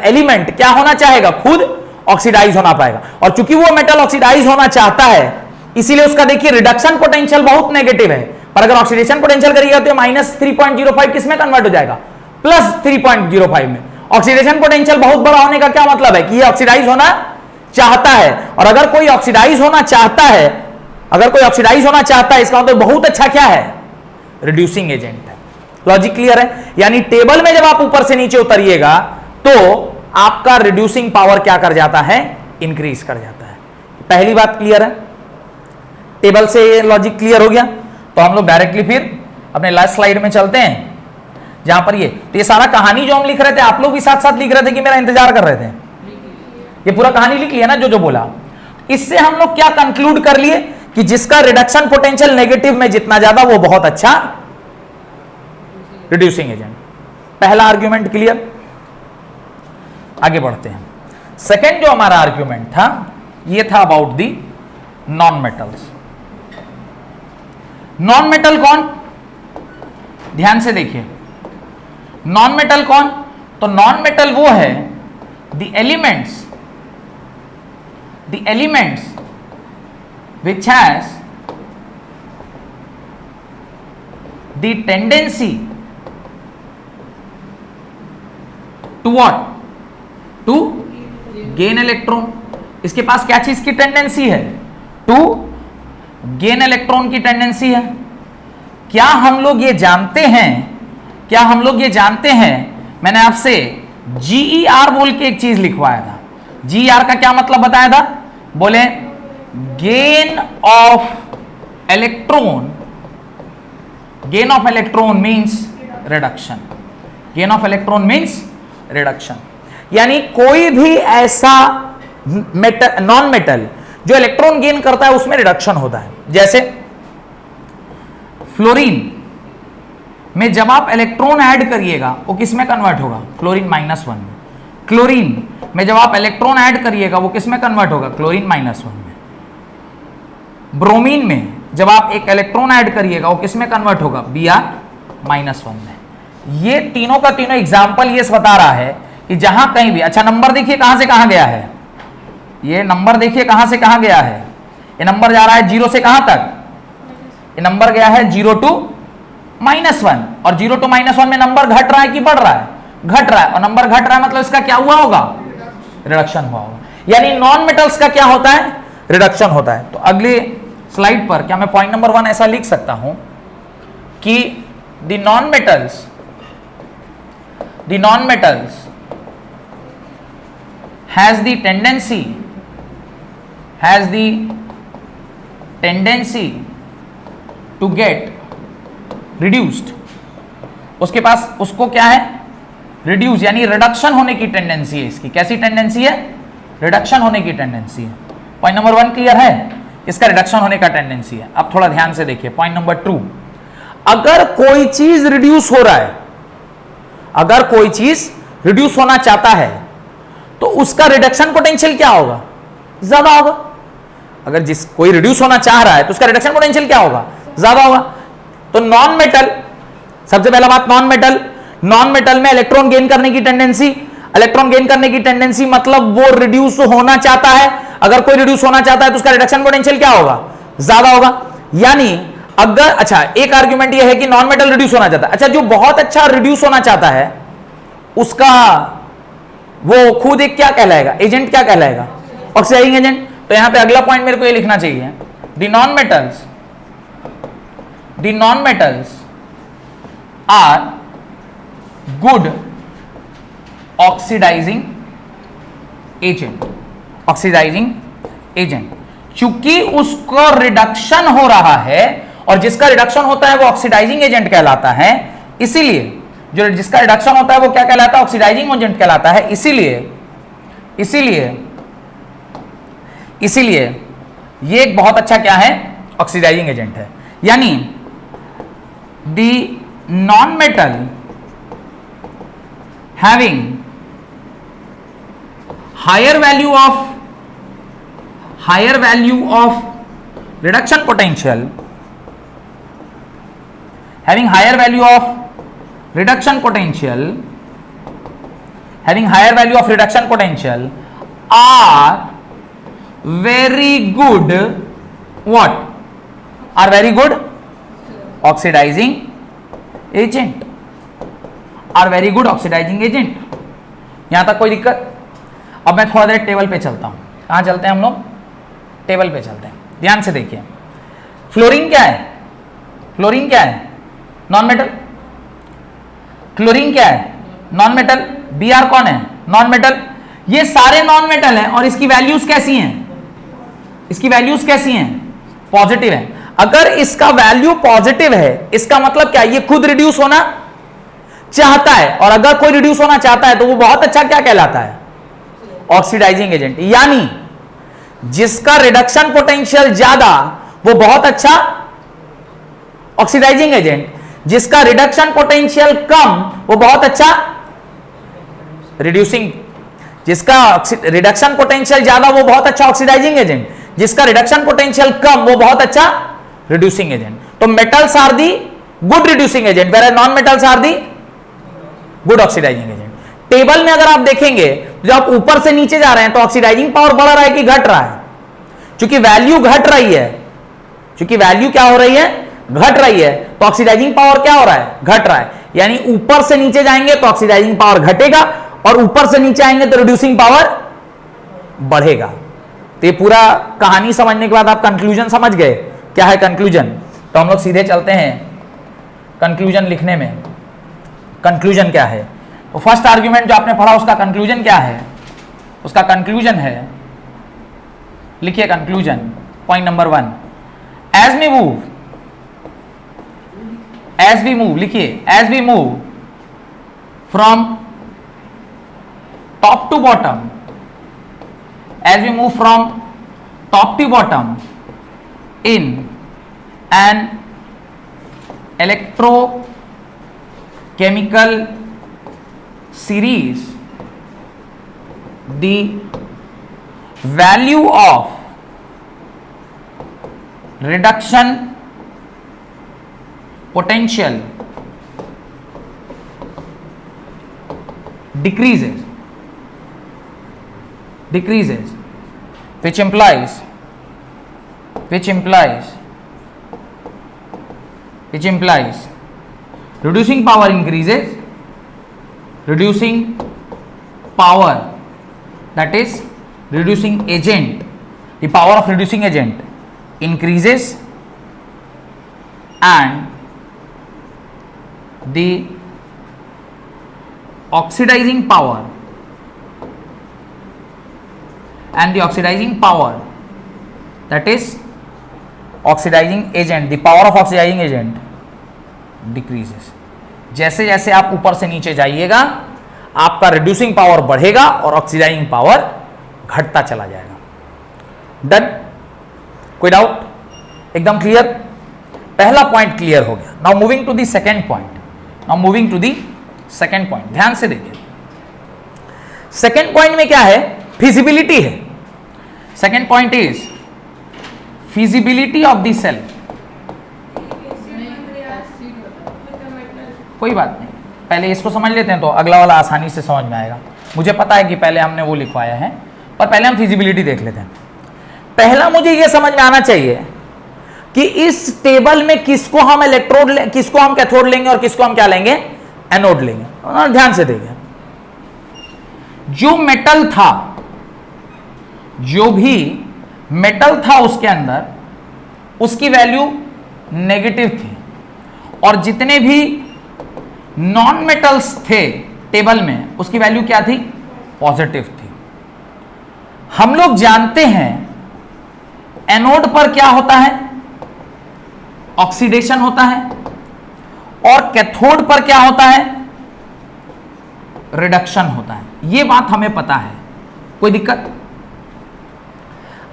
एलिमेंट क्या होना चाहेगा, खुद ऑक्सीडाइज होना पाएगा। और चूंकि वो मेटल ऑक्सीडाइज होना चाहता है इसीलिए उसका देखिए रिडक्शन पोटेंशियल बहुत नेगेटिव है, पर अगर ऑक्सीडेशन पोटेंशियल करिएगा तो माइनस 3.05 किसमें कन्वर्ट हो जाएगा, प्लस 3.05 में। ऑक्सीडेशन पोटेंशियल बहुत बड़ा होने का क्या मतलब है कि ये ऑक्सीडाइज होना चाहता है। और अगर कोई ऑक्सीडाइज होना चाहता है, अगर कोई ऑक्सीडाइज होना चाहता है इसका मतलब बहुत अच्छा क्या है, रिड्यूसिंग एजेंट है। लॉजिक क्लियर है? यानी टेबल में जब आप ऊपर से नीचे उतरिएगा तो आपका रिड्यूसिंग पावर क्या कर जाता है, इंक्रीज कर जाता है। पहली बात क्लियर है? टेबल से ये लॉजिक क्लियर हो गया। तो हम लोग डायरेक्टली फिर अपने लास्ट स्लाइड में चलते हैं, जहां पर ये सारा कहानी जो हम लिख रहे थे, आप लोग भी साथ साथ लिख रहे थे कि मेरा इंतजार कर रहे थे। ये पूरा कहानी लिख लिया ना जो बोला। इससे हम लोग क्या कंक्लूड कर लिए कि जिसका रिडक्शन पोटेंशियल नेगेटिव में जितना ज्यादा वो बहुत अच्छा रिड्यूसिंग एजेंट। पहला आर्ग्यूमेंट क्लियर। आगे बढ़ते हैं। सेकेंड जो हमारा आर्ग्यूमेंट था ये था about the non metals. Non metal कौन, ध्यान से देखिए, नॉन मेटल कौन, तो नॉन मेटल वो है the elements which has the tendency to what, to gain electron। इसके पास क्या चीज की टेंडेंसी है, टू गेन इलेक्ट्रॉन की टेंडेंसी है। क्या हम लोग ये जानते हैं मैंने आपसे GER बोल के एक चीज लिखवाया था। GER का क्या मतलब बताया था? बोले gain of electron, gain of electron means reduction, gain of electron means reduction. यानी कोई भी ऐसा मेटल, नॉन मेटल जो इलेक्ट्रॉन गेन करता है उसमें रिडक्शन होता है। जैसे फ्लोरीन में जब आप इलेक्ट्रॉन ऐड करिएगा वो किस में कन्वर्ट होगा? क्लोरीन -1 में। क्लोरीन में जब आप इलेक्ट्रॉन ऐड करिएगा वो किस में कन्वर्ट होगा? क्लोरीन -1 में। ब्रोमीन में जब आप एक इलेक्ट्रॉन ऐड करिएगा वो किस में कन्वर्ट होगा? Br-1 में। ये तीनों का तीनों एग्जाम्पल ये बता रहा है कि जहां कहीं भी, अच्छा नंबर देखिए कहां से कहां गया है, ये नंबर देखिए कहां से कहां गया है। ये नंबर जा रहा है 0 से कहां तक? ये नंबर गया है 0 to -1, और 0 to -1 में नंबर घट रहा है कि बढ़ रहा है? घट रहा है। और नंबर घट रहा है मतलब इसका क्या हुआ होगा? रिडक्शन हुआ होगा। यानी नॉन मेटल्स का क्या होता है? रिडक्शन होता है। तो अगले स्लाइड पर क्या मैं पॉइंट नंबर 1 ऐसा लिख सकता हूं कि the non metals has the tendency to get reduced, उसके पास उसको क्या है? रिड्यूस, यानी रिडक्शन होने की टेंडेंसी है इसकी। कैसी टेंडेंसी है? रिडक्शन होने की टेंडेंसी है। पॉइंट नंबर 1 क्लियर है? इसका रिडक्शन होने का टेंडेंसी है। अब थोड़ा ध्यान से देखिए पॉइंट नंबर 2, अगर कोई चीज रिड्यूस हो रहा है, अगर कोई चीज रिड्यूस होना चाहता है तो उसका रिडक्शन पोटेंशियल क्या होगा? ज्यादा होगा। अगर जिस कोई रिड्यूस होना चाह रहा है तो उसका रिडक्शन पोटेंशियल क्या होगा? ज्यादा होगा। तो नॉन मेटल, सबसे पहला बात, नॉन मेटल में इलेक्ट्रॉन गेन करने की टेंडेंसी, इलेक्ट्रॉन गेन करने की टेंडेंसी मतलब वो रिड्यूस होना चाहता है। अगर कोई रिड्यूस होना चाहता है तो उसका रिडक्शन पोटेंशियल क्या होगा? ज्यादा होगा। यानी अगर, अच्छा एक आर्ग्यूमेंट ये है कि नॉन मेटल रिड्यूस होना चाहता है, अच्छा जो बहुत अच्छा रिड्यूस होना चाहता है उसका वो खुद एक क्या कहलाएगा? एजेंट क्या कहलाएगा? Oxidising agent. तो यहां पे अगला पॉइंट मेरे को ये लिखना चाहिए, the non metals are good oxidising agent, oxidising agent. चूंकि उसको रिडक्शन हो रहा है और जिसका रिडक्शन होता है वो ऑक्सीडाइजिंग एजेंट कहलाता है, इसीलिए जो जिसका रिडक्शन होता है वो क्या कहलाता है? ऑक्सीडाइजिंग एजेंट कहलाता है। इसीलिए ये एक बहुत अच्छा क्या है? ऑक्सीडाइजिंग एजेंट है। यानी the non metal having higher value of reduction potential, having higher value of reduction potential are very good, what? Are very good oxidizing agent, are very good oxidizing agent। यहां तक कोई दिक्कत? अब मैं थोड़ा देर table पे चलता हूं। कहां चलते हैं हम लोग? टेबल पे चलते हैं। ध्यान से देखिए, फ्लोरीन क्या है? फ्लोरीन क्या है? Non metal. क्लोरीन क्या है? Non metal. Br कौन है? Non metal. ये सारे नॉन मेटल हैं और इसकी वैल्यूज कैसी हैं? पॉजिटिव है। अगर इसका वैल्यू पॉजिटिव है इसका मतलब क्या? ये खुद रिड्यूस होना चाहता है, और अगर कोई रिड्यूस होना चाहता है तो वो बहुत अच्छा क्या कहलाता है? Oxidising agent. यानी जिसका रिडक्शन पोटेंशियल ज्यादा वो बहुत अच्छा ऑक्सीडाइजिंग एजेंट, जिसका रिडक्शन पोटेंशियल कम वो बहुत अच्छा रिड्यूसिंग, जिसका रिडक्शन पोटेंशियल ज्यादा वो बहुत अच्छा ऑक्सीडाइजिंग एजेंट, जिसका रिडक्शन पोटेंशियल कम वो बहुत अच्छा रिड्यूसिंग एजेंट। तो metals are the good reducing agent, where non metals are the good oxidising agent. Table में अगर आप देखेंगे जब आप ऊपर से नीचे जा रहे हैं तो ऑक्सीडाइजिंग पावर बढ़ रहा है कि घट रहा है? क्योंकि वैल्यू घट रही है, क्योंकि वैल्यू क्या हो रही है? घट रही है, तो ऑक्सीडाइजिंग पावर क्या हो रहा है? घट रहा है। यानी ऊपर से नीचे जाएंगे तो ऑक्सीडाइजिंग पावर घटेगा और ऊपर से नीचे आएंगे तो रिड्यूसिंग पावर बढ़ेगा। तो ये पूरा कहानी समझने के बाद आप कंक्लूजन समझ गए क्या है कंक्लूजन? तो हम लोग सीधे चलते हैं कंक्लूजन लिखने में। कंक्लूजन क्या है? तो फर्स्ट आर्ग्यूमेंट जो आपने पढ़ा उसका कंक्लूजन क्या है? उसका कंक्लूजन है, लिखिए conclusion, point number 1, as we move, लिखिए as we move from top to bottom, as we move from top to bottom in an electrochemical series, the value of reduction potential decreases, which implies reducing power increases, that is reducing agent, the power of reducing agent increases and the oxidizing power that is oxidizing agent, the power of oxidizing agent decreases. जैसे जैसे आप ऊपर से नीचे जाइएगा आपका reducing power बढ़ेगा और ऑक्सीडाइजिंग पावर घटता चला जाएगा. डन? कोई डाउट? एकदम क्लियर? पहला पॉइंट क्लियर हो गया. Now moving to the second point. ध्यान से देखिए. सेकंड पॉइंट में क्या है? फिजिबिलिटी है. Second point is feasibility of the cell. कोई बात नहीं, पहले इसको समझ लेते हैं तो अगला वाला आसानी से समझ में आएगा. मुझे पता है कि पहले हमने वो लिखवाया है, पर पहले हम फिजिबिलिटी देख लेते हैं. पहला मुझे ये समझ में आना चाहिए कि इस टेबल में किसको हम किसको हम कैथोड लेंगे और किसको हम क्या लेंगे? एनोड लेंगे. ध्यान से देखिए, जो भी मेटल था उसके अंदर उसकी वैल्यू नेगेटिव थी और जितने भी नॉन मेटल्स थे टेबल में उसकी वैल्यू क्या थी? पॉजिटिव थी. हम लोग जानते हैं एनोड पर क्या होता है? ऑक्सीडेशन होता है और कैथोड पर क्या होता है? रिडक्शन होता है. यह बात हमें पता है. कोई दिक्कत?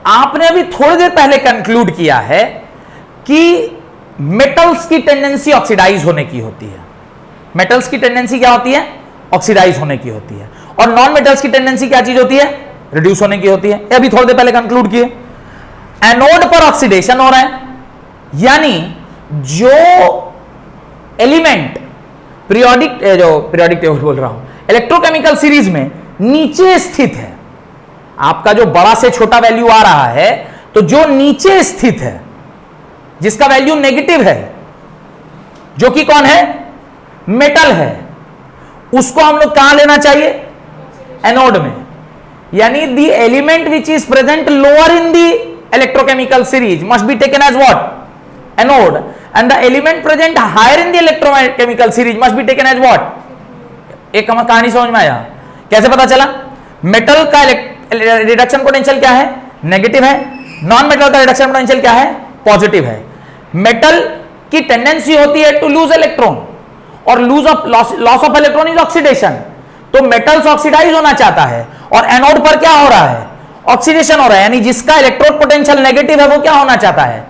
आपने अभी थोड़ी देर पहले कंक्लूड किया है कि मेटल्स की टेंडेंसी ऑक्सीडाइज होने की होती है. मेटल्स की टेंडेंसी क्या होती है? ऑक्सीडाइज होने की होती है. और नॉन मेटल्स की टेंडेंसी क्या चीज होती है? रिड्यूस होने की होती है. अभी थोड़ी देर पहले कंक्लूड किए. एनोड पर ऑक्सीडेशन हो रहा है, यानी जो एलिमेंट पीरियोडिक टेबल बोल रहा हूं, इलेक्ट्रोकेमिकल सीरीज में नीचे स्थित है, आपका जो बड़ा से छोटा वैल्यू आ रहा है, तो जो नीचे स्थित है जिसका वैल्यू नेगेटिव है, जो कि कौन है? मेटल है, उसको हम लोग कहां लेना चाहिए? एनोड में. यानी the element which is present lower in the electrochemical series must be taken as what? Anode. And the element present higher in the electrochemical series must be taken as what? एक कहानी समझ में आया? कैसे पता चला? मेटल का reduction potential क्या है? नेगेटिव है. नॉन मेटल का रिडक्शन पोटेंशियल क्या है? पॉजिटिव है. मेटल की टेंडेंसी होती है टू लूज इलेक्ट्रॉन और loss of electron is oxidation. तो मेटल्स ऑक्सीडाइज होना चाहता है और एनोड पर क्या हो रहा है? ऑक्सीडेशन हो रहा है. यानी जिसका इलेक्ट्रोड पोटेंशियल नेगेटिव है वो क्या होना चाहता है?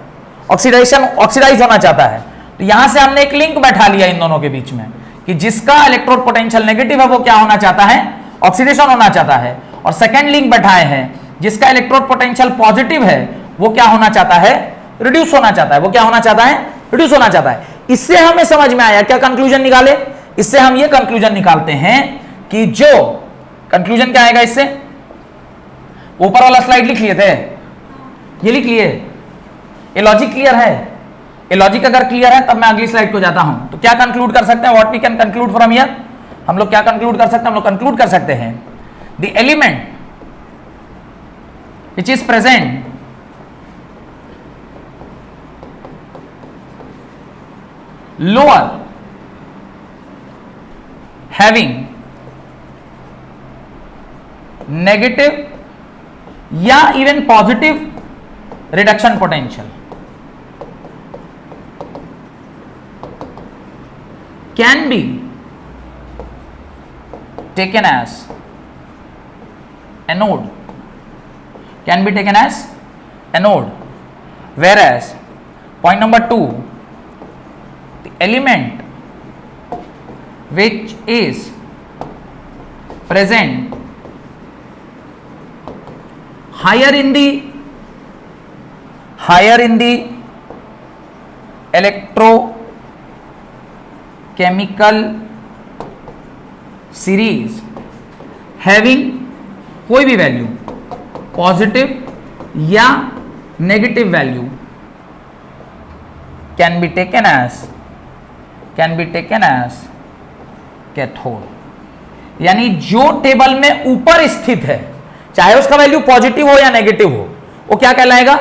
ऑक्सीडाइज होना चाहता है. तो यहां से हमने एक लिंक बैठा लिया इन दोनों के बीच में कि जिसका इलेक्ट्रोड पोटेंशियल नेगेटिव है वो क्या होना चाहता है? ऑक्सीडेशन होना चाहता है. और सेकेंड लिंक बैठाए हैं जिसका इलेक्ट्रोड पोटेंशियल पॉजिटिव है वो क्या होना चाहता है? रिड्यूस होना चाहता है. वो क्या होना चाहता है? रिड्यूस होना चाहता है. इससे हमें समझ में आया क्या कंक्लूजन निकाले? इससे हम ये कंक्लूजन निकालते हैं कि जो कंक्लूजन क्या आएगा इससे? ऊपर वाला स्लाइड लिख लिए थे, ये लिख लिए. ये लॉजिक क्लियर है? ये लॉजिक अगर क्लियर है तब मैं अगली स्लाइड को जाता हूं. तो क्या कंक्लूड कर सकते हैं? What we can conclude from here? हम लोग क्या कंक्लूड कर सकते हैं? हम लोग कंक्लूड कर सकते हैं the element which is present lower having negative या even positive reduction potential can be taken as anode, can be taken as anode, whereas point number 2, the element which is present higher in the electrochemical series having कोई भी value positive या negative value can be taken as cathode. यानी जो table में ऊपर स्थित है, चाहे उसका वैल्यू पॉजिटिव हो या नेगेटिव हो, वो क्या कहलाएगा,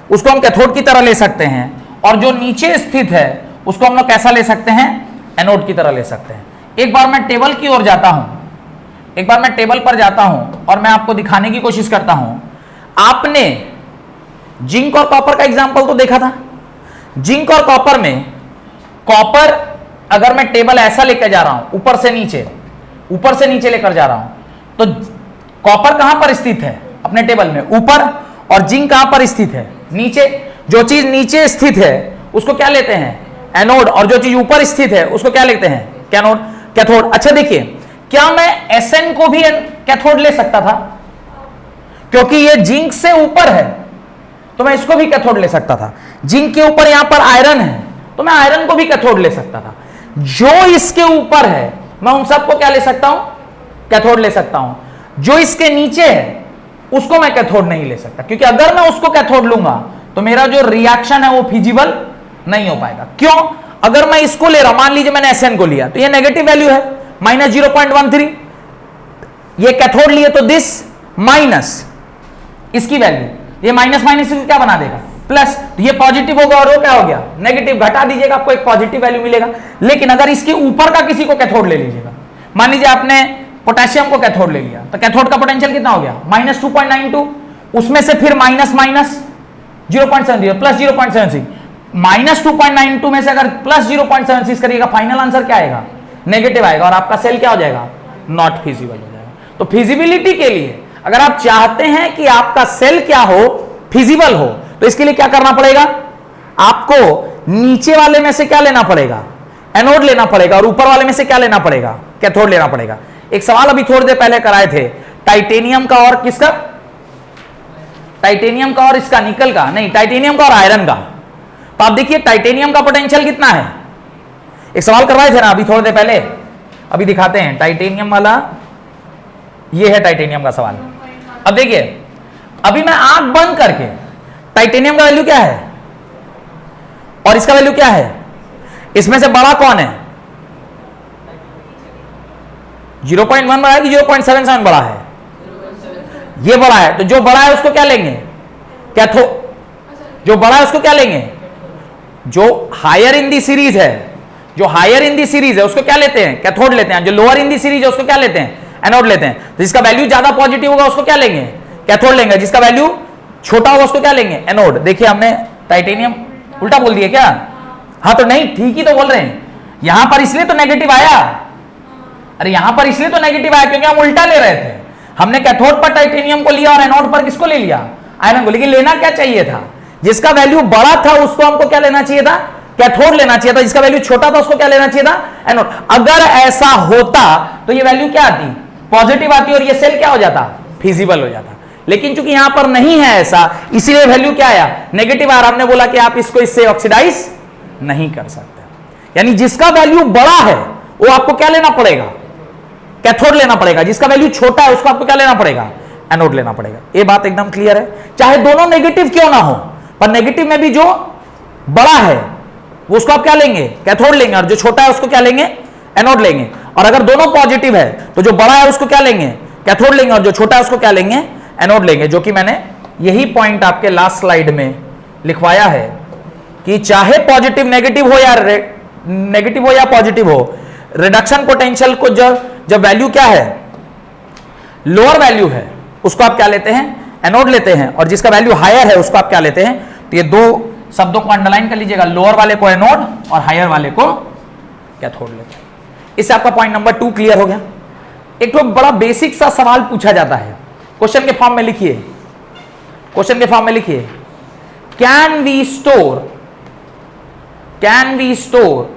उसको हम कैथोड की तरह ले सकते हैं, और जो नीचे स्थित है उसको हम लोग कैसा ले सकते हैं, एनोड की तरह ले सकते हैं। एक बार मैं टेबल की ओर जाता हूं, एक बार मैं टेबल पर जाता हूं और मैं आपको दिखाने की कोशिश करता हूं। आपने जिंक और कॉपर का एग्जांपल तो देखा था। जिंक और कॉपर में, कॉपर अगर मैं टेबल ऐसा लेकर जा रहा हूं, ऊपर से नीचे लेकर जा रहा हूं, तो कॉपर कहां पर स्थित है अपने टेबल में, ऊपर, और जिंक कहां पर स्थित है, नीचे। जो चीज नीचे स्थित है उसको क्या लेते हैं, एनोड, और जो चीज ऊपर स्थित है उसको क्या लेते हैं, कैथोड। अच्छा देखिए, क्या मैं Sn को भी कैथोड ले सकता था, क्योंकि ये जिंक से ऊपर है तो मैं इसको भी कैथोड ले सकता था। जिंक के ऊपर यहां पर आयरन है तो मैं आयरन को भी कैथोड ले सकता था। जो इसके ऊपर है मैं उन सबको क्या ले सकता हूं, कैथोड ले सकता हूं। जो इसके नीचे है उसको मैं कैथोड नहीं ले सकता, क्योंकि अगर मैं उसको कैथोड लूंगा तो मेरा जो रिएक्शन है वो फिजिबल नहीं हो पाएगा। क्यों, अगर मैं इसको ले रहा, मान लीजिए मैंने Sn को लिया तो ये नेगेटिव वैल्यू है -0.13, ये कैथोड लिए तो दिस माइनस इसकी वैल्यू, ये माइनस क्या बना देगा, प्लस, तो ये पॉजिटिव होगा और वो क्या हो गया, नेगेटिव। घटा दीजिएगा आपको एक पॉजिटिव वैल्यू मिलेगा। लेकिन अगर इसके ऊपर का किसी को कैथोड ले लीजिएगा, मान लीजिए आपने पोटेशियम को कैथोड ले लिया, तो कैथोड का पोटेंशियल कितना हो गया, -2.92, उसमें से फिर माइनस 0.70 प्लस 0.76, -2.92 में से अगर प्लस 0.76 करिएगा, फाइनल आंसर क्या आएगा, नेगेटिव आएगा, और आपका सेल क्या हो जाएगा, नॉट फिजिबल हो जाएगा। तो फिजिबिलिटी के लिए अगर आप चाहते हैं कि आपका सेल क्या हो, फिजिबल हो, तो इसके लिए क्या करना पड़ेगा, आपको नीचे वाले में से क्या लेना पड़ेगा, एनोड लेना पड़ेगा, और ऊपर वाले में से क्या लेना पड़ेगा, कैथोड लेना पड़ेगा। एक सवाल अभी थोड़ी देर पहले कराए थे, टाइटेनियम का और किसका, टाइटेनियम का और इसका, निकल का नहीं, टाइटेनियम का और आयरन का। तो आप देखिए टाइटेनियम का पोटेंशियल कितना है, एक सवाल करवाए थे ना अभी थोड़ी देर पहले, अभी दिखाते हैं टाइटेनियम वाला, ये है टाइटेनियम का सवाल। अब देखिए, अभी मैं आंख बंद करके, टाइटेनियम का वैल्यू क्या है और इसका वैल्यू क्या है, इसमें से बड़ा कौन है, 0.1 बड़ा है कि 0.77 बड़ा है, ये बड़ा है, तो जो बड़ा है उसको क्या लेंगे, जो बड़ा है उसको क्या लेंगे, जो हायर इन दी सीरीज है, जो हायर इन दी सीरीज है उसको क्या लेते हैं, कैथोड लेते हैं। जो लोअर इन दी सीरीज है उसको क्या लेते हैं, एनोड लेते हैं। तो जिसका वैल्यू ज्यादा पॉजिटिव होगा उसको क्या लेंगे, कैथोड लेंगे, जिसका वैल्यू छोटा होगा उसको क्या लेंगे, एनोड। देखिए हमने टाइटेनियम उल्टा बोल दिया क्या, हाँ तो नहीं, ठीक ही तो बोल रहे हैं, यहां पर इसलिए तो नेगेटिव आया, अरे यहां पर इसलिए तो नेगेटिव आया क्योंकि हम उल्टा ले रहे थे। हमने कैथोड पर टाइटेनियम को लिया और एनोड पर किसको ले लिया, आयरन को। लेकिन लेना क्या चाहिए था, जिसका वैल्यू बड़ा था उसको हमको क्या लेना चाहिए था, कैथोड लेना चाहिए था, जिसका वैल्यू छोटा था उसको क्या लेना चाहिए था, एनोड। अगर ऐसा होता तो ये वैल्यू क्या आती, पॉजिटिव आती, और ये सेल क्या हो जाता, फिजिबल हो जाता। लेकिन चूंकि यहां पर नहीं है ऐसा, इसीलिए वैल्यू क्या आया, नेगेटिव आया। हमने बोला कि आप इसको इससे ऑक्सीडाइज नहीं कर सकते, यानी जिसका वैल्यू बड़ा है वो आपको क्या लेना पड़ेगा, कैथोड लेना पड़ेगा, जिसका वैल्यू छोटा है उसको आपको क्या लेना पड़ेगा, एनोड लेना पड़ेगा। ये बात एकदम क्लियर है। चाहे दोनों नेगेटिव क्यों ना हो, पर नेगेटिव में भी जो बड़ा है वो उसको आप क्या लेंगे, कैथोड लेंगे, और जो छोटा है उसको क्या लेंगे, एनोड लेंगे। और अगर दोनों पॉजिटिव है तो जो बड़ा है उसको क्या लेंगे, कैथोड लेंगे, और जो छोटा है उसको क्या लेंगे, एनोड लेंगे। जो कि मैंने यही पॉइंट आपके लास्ट स्लाइड में लिखवाया है कि चाहे पॉजिटिव नेगेटिव हो या पॉजिटिव हो, रिडक्शन पोटेंशियल को जब वैल्यू क्या है, लोअर वैल्यू है उसको आप क्या लेते हैं, एनोड लेते हैं, और जिसका वैल्यू हायर है उसको आप क्या लेते हैं। तो ये दो शब्दों को अंडरलाइन कर लीजिएगा, लोअर वाले को एनोड और हायर वाले को कैथोड लेते हैं। इससे आपका पॉइंट नंबर 2 क्लियर हो गया। एक तो बड़ा बेसिक सा सवाल पूछा जाता है, क्वेश्चन के फॉर्म में लिखिए, क्वेश्चन के फॉर्म में लिखिए, can we store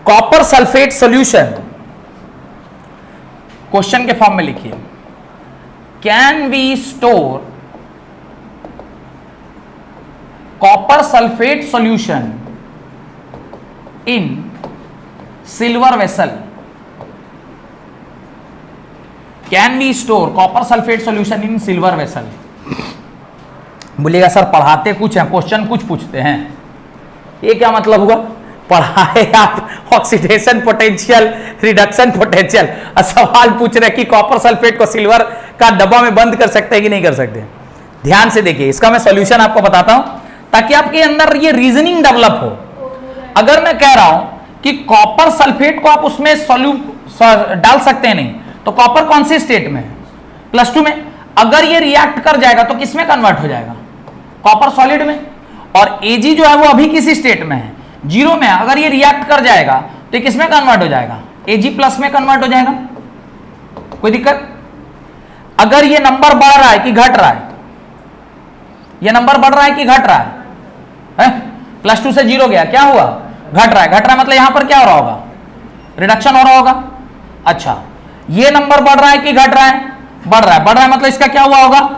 copper sulphate solution, question के फॉर्म में लिखिए, can we store copper sulphate solution in silver vessel, can we store copper sulphate solution in silver vessel. बोलिएगा सर पढ़ाते कुछ हैं, क्वेश्चन कुछ पूछते हैं, ये क्या मतलब हुआ? पढ़ाए आप ऑक्सीडेशन पोटेंशियल, रिडक्शन पोटेंशियल, और सवाल पूछ रहे कि कॉपर सल्फेट को सिल्वर का डब्बा में बंद कर सकते हैं कि नहीं कर सकते। ध्यान से देखिए, इसका मैं सॉल्यूशन आपको बताता हूं ताकि आपके अंदर ये रीजनिंग डेवलप हो। अगर मैं कह रहा हूं कि कॉपर सल्फेट को आप उसमें डाल सकते हैं, नहीं तो कॉपर कौन से स्टेट में है? +2 में। अगर ये रिएक्ट कर जाएगा तो किस में कन्वर्ट हो जाएगा? कॉपर सॉलिड में। और Ag जो है वो अभी किस स्टेट में है? 0 में। अगर ये रिएक्ट कर जाएगा तो किस में कन्वर्ट हो जाएगा? Ag+ में कन्वर्ट हो जाएगा। कोई दिक्कत? अगर ये नंबर बढ़ रहा है कि घट रहा है? ये नंबर बढ़ रहा है कि घट रहा है? +2 से 0 गया, क्या हुआ? घट रहा है। घट रहा है मतलब यहां पर क्या हो रहा होगा? रिडक्शन हो रहा होगा। अच्छा, ये नंबर बढ़ रहा है कि घट रहा है? बढ़ रहा है। बढ़ रहा है मतलब इसका क्या हुआ होगा?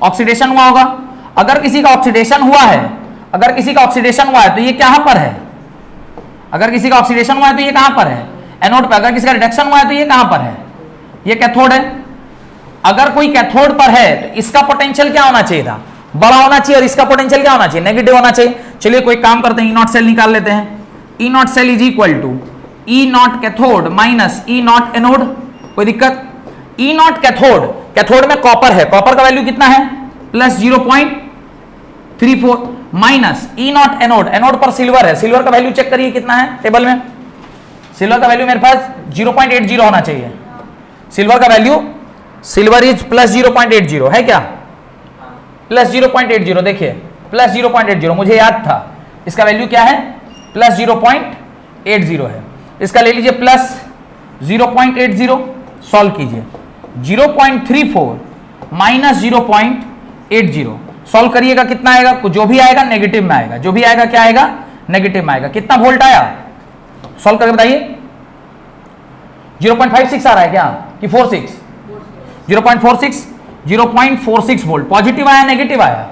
ऑक्सीडेशन हुआ होगा। अगर किसी का ऑक्सीडेशन हुआ है, अगर किसी का ऑक्सीडेशन हुआ है तो ये कहां पर है? अगर किसी का ऑक्सीडेशन हुआ है तो ये कहां पर है? एनोड पर। अगर किसी का रिडक्शन हुआ है तो ये कहां पर है? ये कैथोड है। अगर कोई कैथोड पर है तो इसका पोटेंशियल क्या होना चाहिए था? बड़ा होना चाहिए, और इसका पोटेंशियल क्या होना चाहिए? नेगेटिव होना चाहिए। चलिए कोई काम करते हैं, ई नॉट सेल निकाल लेते हैं। E naught cell is equal to E naught cathode minus E naught anode. कोई दिक्कत? ई नॉट कैथोड, कैथोड में कॉपर है, कॉपर का वैल्यू कितना है? +0.34 minus E naught anode, anode पर सिल्वर है, सिल्वर का वैल्यू चेक करिए कितना है टेबल में। सिल्वर का वैल्यू मेरे पास 0.80 होना चाहिए। सिल्वर का वैल्यू, सिल्वर इज +0.80 है क्या? +0.80, देखिए +0.80, मुझे याद था इसका वैल्यू क्या है? +0.80 है। इसका ले लीजिए +0.80, सॉल्व कीजिए। 0.34 माइनस 0.80 सॉल्व करिएगा, कितना आएगा? जो भी आएगा नेगेटिव में आएगा, जो भी आएगा क्या आएगा? नेगेटिव में आएगा। कितना वोल्ट आया? सॉल्व करके बताइए। 0.56 आ रहा है क्या कि 46? 0.46, 0.46 वोल्ट। पॉजिटिव आया नेगेटिव आया?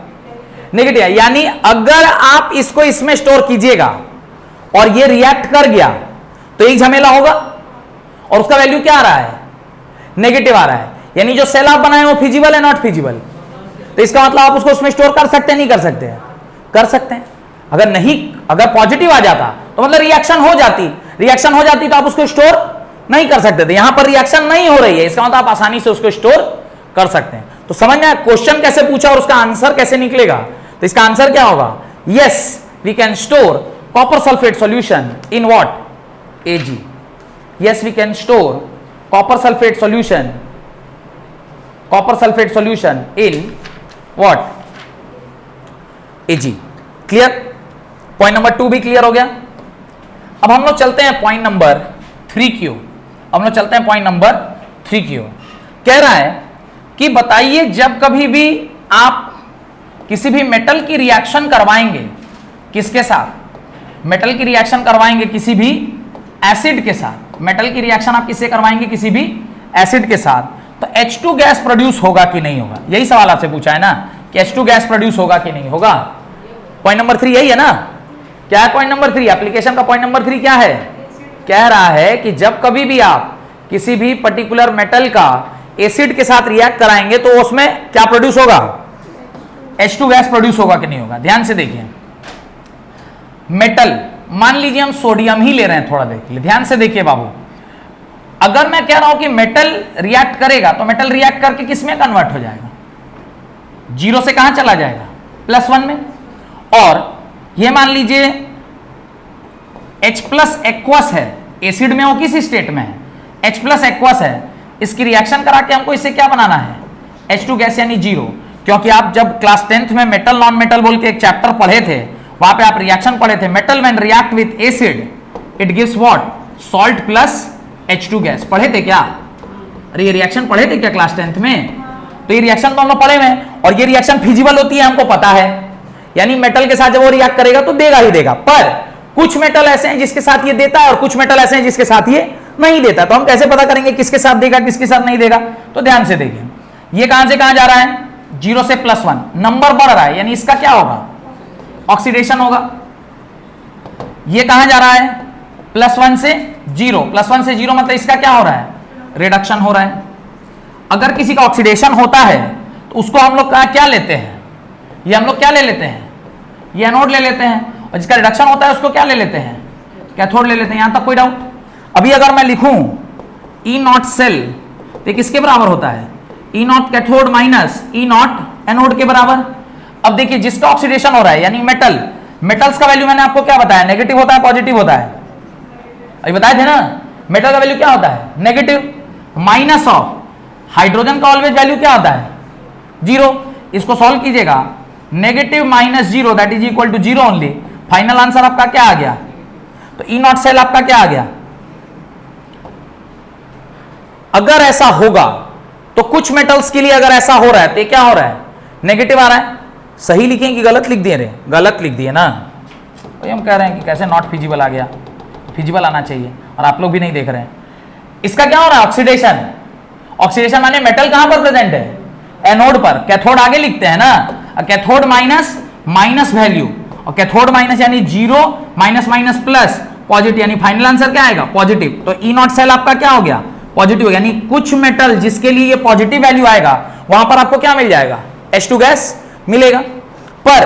नेगेटिव आया। यानी अगर आप इसको इसमें स्टोर कीजिएगा और ये रिएक्ट कर गया तो एक झमेला होगा, और उसका वैल्यू क्या आ रहा है? नेगेटिव आ रहा है। यानी जो सेल आप बनाए वो फिजिबल है, नॉट फिजिबल? तो इसका मतलब आप उसको उसमें स्टोर कर सकते हैं, नहीं कर सकते हैं? कर सकते हैं। अगर नहीं, अगर पॉजिटिव आ जाता तो मतलब रिएक्शन हो जाती, रिएक्शन हो जाती तो आप उसको स्टोर नहीं कर सकते थे। यहां पर रिएक्शन नहीं हो रही है, इसका मतलब आप आसानी से उसको स्टोर कर सकते हैं। तो समझ में आया क्वेश्चन कैसे पूछा और उसका आंसर कैसे निकलेगा? तो इसका आंसर क्या होगा? Yes, we can store copper sulphate solution in what? Ag. Yes, we can store copper sulfate solution in what? Ag. Clear? Point number 2 भी क्लियर हो गया। अब हम लोग चलते हैं पॉइंट नंबर 3 की ओर। हम लोग चलते हैं पॉइंट नंबर 3 की ओर। कह रहा है कि बताइए जब कभी भी आप किसी भी मेटल की रिएक्शन करवाएंगे, किसके साथ? मेटल की रिएक्शन करवाएंगे किसी भी एसिड के साथ। मेटल की रिएक्शन आप किससे करवाएंगे? किसी भी एसिड के साथ। तो H2 गैस प्रोड्यूस होगा कि नहीं होगा? यही सवाल आपसे पूछा है ना कि H2 गैस प्रोड्यूस होगा कि नहीं होगा। पॉइंट नंबर 3 यही है ना? क्या है पॉइंट नंबर 3? एप्लीकेशन का पॉइंट नंबर 3 क्या है? कह रहा है कि जब कभी भी आप किसी भी पर्टिकुलर मेटल का एसिड के साथ रिएक्ट कराएंगे तो उसमें क्या प्रोड्यूस होगा? H2 गैस प्रोड्यूस होगा कि नहीं होगा? ध्यान से देखिए, मेटल, मान लीजिए हम सोडियम ही ले रहे हैं, थोड़ा देखिए, ध्यान से देखिए बाबू। अगर मैं कह रहा हूं कि मेटल रिएक्ट करेगा तो मेटल रिएक्ट करके किस में कन्वर्ट हो जाएगा? 0 से कहां चला जाएगा? +1 में। और ये मान लीजिए H+ एक्वस है, एसिड में वो किस स्टेट में है? H प्लस एक्वस है, इसकी रिएक्शन करा के हमको इससे क्या बनाना है, H2 गैस यानी जीरो। क्योंकि आप जब क्लास 10th में मेटल नॉन मेटल बोल के एक चैप्टर पढ़े थे, वहां पे आप रिएक्शन पढ़े थे, metal when react with acid it gives what, salt plus H2 gas. पढ़े थे क्या? अरे ये रिएक्शन पढ़े थे क्या क्लास 10th में? तो ये रिएक्शन तो हम लोग पढ़े हुए हैं, और ये रिएक्शन फिजिबल होती है हमको पता है, यानी मेटल के साथ जब वो रिएक्ट करेगा तो देगा ही देगा। पर कुछ मेटल ऐसे हैं जिसके साथ ये देता है और कुछ मेटल ऐसे हैं जिसके साथ ये नहीं देता। तो हम कैसे पता करेंगे किसके साथ देगा किसके साथ नहीं देगा? तो ध्यान से देखिए, ये कहां से कहां जा रहा है, 0 से +1, नंबर बढ़ रहा है, यानी इसका क्या होगा, ऑक्सीडेशन होगा। ये कहां जा रहा है, +1 से 0, +1 से 0 मतलब इसका क्या हो रहा है, रिडक्शन हो रहा है। अगर किसी का ऑक्सीडेशन होता है तो उसको हम लोग क्या लेते हैं, ये हम लोग क्या ले लेते हैं, ये एनोड ले लेते हैं, और जिसका रिडक्शन होता है उसको क्या ले लेते हैं, कैथोड ले लेते हैं। यहां तक कोई डाउट? अभी अगर मैं लिखूं E0 सेल तो किसके बराबर होता है, E0 cathode minus E0 anode के बराबर। अब देखिए जिसका ऑक्सीडेशन हो रहा है यानी मेटल्स का वैल्यू मैंने आपको क्या बताया, नेगेटिव होता है पॉजिटिव होता है, अभी बताए थे ना, मेटल का वैल्यू क्या होता है, नेगेटिव, माइनस ऑफ हाइड्रोजन का ऑलवेज वैल्यू क्या होता है, 0। इसको सॉल्व कीजिएगा, negative minus 0 that is equal to 0 only. Final answer आपका क्या आ गया, तो E0 सेल आपका क्या आ गया। अगर ऐसा होगा तो कुछ मेटल्स के लिए अगर ऐसा हो रहा है तो क्या हो रहा है, नेगेटिव आ रहा है। सही लिखें कि गलत लिख दिए रे, गलत लिख दिए ना, तो हम कह रहे हैं कि कैसे नॉट फिजिबल आ गया, फिजिबल आना चाहिए, और आप लोग भी नहीं देख रहे हैं। इसका क्या हो रहा है, ऑक्सीडेशन। ऑक्सीडेशन माने मेटल कहां पर प्रेजेंट है, एनोड पर, कैथोड आगे लिखते हैं ना, कैथोड माइनस वैल्यू, और कैथोड माइनस यानी 0 माइनस माइनस प्लस पॉजिटिव, यानी फाइनल आंसर क्या आएगा, पॉजिटिव। तो E0 सेल आपका क्या हो गया, पॉजिटिव, यानी कुछ मेटल जिसके लिए ये पॉजिटिव वैल्यू आएगा वहां पर आपको क्या मिल जाएगा, H2 गैस मिलेगा। पर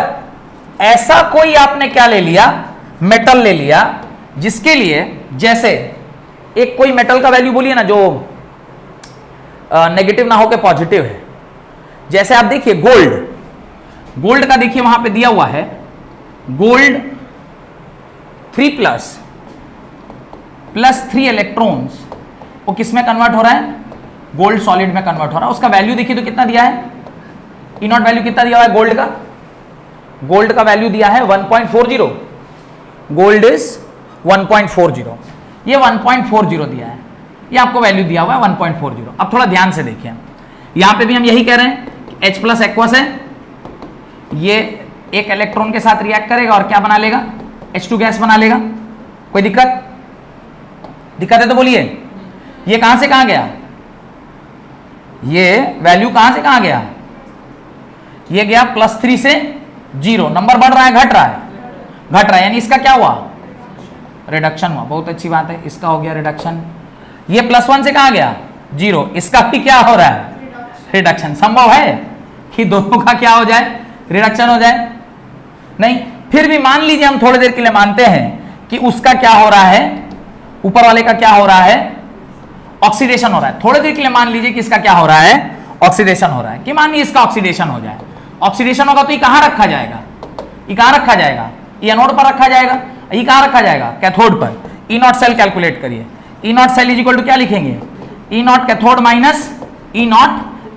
ऐसा कोई आपने क्या ले लिया, मेटल ले लिया जिसके लिए, जैसे एक कोई मेटल का वैल्यू बोलिए ना जो नेगेटिव ना होकर पॉजिटिव है, जैसे आप देखिए गोल्ड का देखिए वहां पे दिया हुआ है, गोल्ड 3+ +3 इलेक्ट्रॉन्स, वो किस में कन्वर्ट हो रहा है, गोल्ड सॉलिड में कन्वर्ट हो रहा है। उसका वैल्यू देखिए तो कितना दिया है, E0 वैल्यू कितना दिया हुआ है गोल्ड का वैल्यू दिया है 1.40, गोल्ड इज 1.40, ये 1.40 दिया है, ये आपको वैल्यू दिया हुआ है 1.40। अब थोड़ा ध्यान से देखिए, यहां पे भी हम यही कह रहे हैं कि H प्लस एक्वस है, ये एक इलेक्ट्रॉन के साथ रिएक्ट करेगा और क्या बना लेगा, H2 गैस बना लेगा। कोई दिक्कत है तो बोलिए। ये कहां से कहां गया, ये वैल्यू कहां से कहां गया, ये गया +3 से 0, नंबर बढ़ रहा है घट रहा है, यानी इसका क्या हुआ, रिडक्शन हुआ। बहुत अच्छी बात है, इसका हो गया रिडक्शन। ये +1 से कहां गया, 0, इसका भी क्या हो रहा है, रिडक्शन। संभव है कि दोनों का क्या हो जाए, रिडक्शन हो जाए, नहीं। फिर भी मान लीजिए हम थोड़ी देर के लिए मानते हैं कि उसका क्या हो रहा है, ऊपर वाले का क्या हो रहा है, ऑक्सीडेशन हो रहा है। थोड़ी देर के लिए मान लीजिए कि इसका क्या हो रहा है, ऑक्सीडेशन हो रहा है, कि मानिए इसका ऑक्सीडेशन हो जाए। ऑक्सीडेशन होगा तो ये कहां रखा जाएगा, ये कहां रखा जाएगा, ये एनोड पर रखा जाएगा, ये कहां रखा जाएगा, कैथोड पर। E0 सेल कैलकुलेट करिए, E0 cell is equal to क्या लिखेंगे, E0 cathode minus E0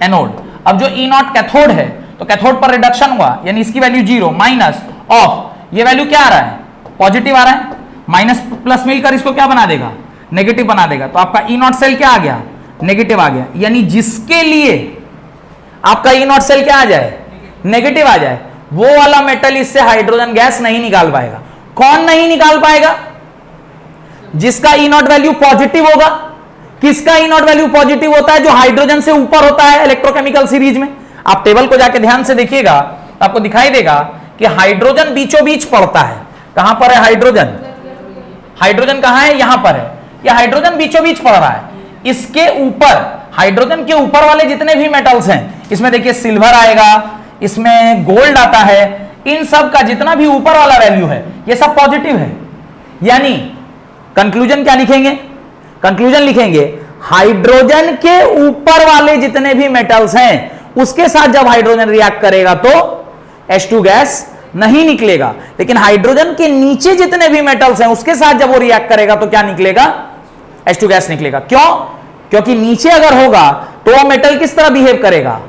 anode. अब जो E0 कैथोड है तो कैथोड पर रिडक्शन हुआ, यानी इसकी वैल्यू 0 माइनस ऑफ, ये वैल्यू क्या आ रहा है, पॉजिटिव आ रहा है, माइनस प्लस मिलकर इसको क्या बना देगा, नेगेटिव बना देगा। तो आपका E0 सेल क्या आ गया, नेगेटिव आ गया, यानी जिसके लिए आपका E0 सेल क्या आ जाए, नेगेटिव आ जाए, वो वाला मेटल इससे हाइड्रोजन गैस नहीं निकाल पाएगा। कौन नहीं निकाल पाएगा, जिसका E0 वैल्यू पॉजिटिव होगा। किसका E0 वैल्यू पॉजिटिव होता है, जो हाइड्रोजन से ऊपर होता है इलेक्ट्रोकेमिकल सीरीज में। आप टेबल को जाके ध्यान से देखिएगा तो आपको दिखाई देगा कि हाइड्रोजन बीचों बीच पड़ता है। कहां पर है हाइड्रोजन कहां है, यहां पर है, यह हाइड्रोजन बीचों बीच पड़ रहा है। इसके ऊपर, हाइड्रोजन के ऊपर वाले जितने भी मेटल्स हैं, इसमें देखिए सिल्वर आएगा, इसमें गोल्ड आता है, इन सब का जितना भी ऊपर वाला वैल्यू है ये सब पॉजिटिव है। यानी कंक्लूजन क्या लिखेंगे, कंक्लूजन लिखेंगे हाइड्रोजन के ऊपर वाले जितने भी मेटल्स हैं उसके साथ जब हाइड्रोजन रिएक्ट करेगा तो H2 गैस नहीं निकलेगा, लेकिन हाइड्रोजन के नीचे जितने भी मेटल्स हैं उसके साथ जब वो रिएक्ट करेगा तो क्या निकलेगा, H2 गैस निकलेगा। क्यों? क्योंकि नीचे अगर होगा तो वो मेटल किस तरह बिहेव करेगा?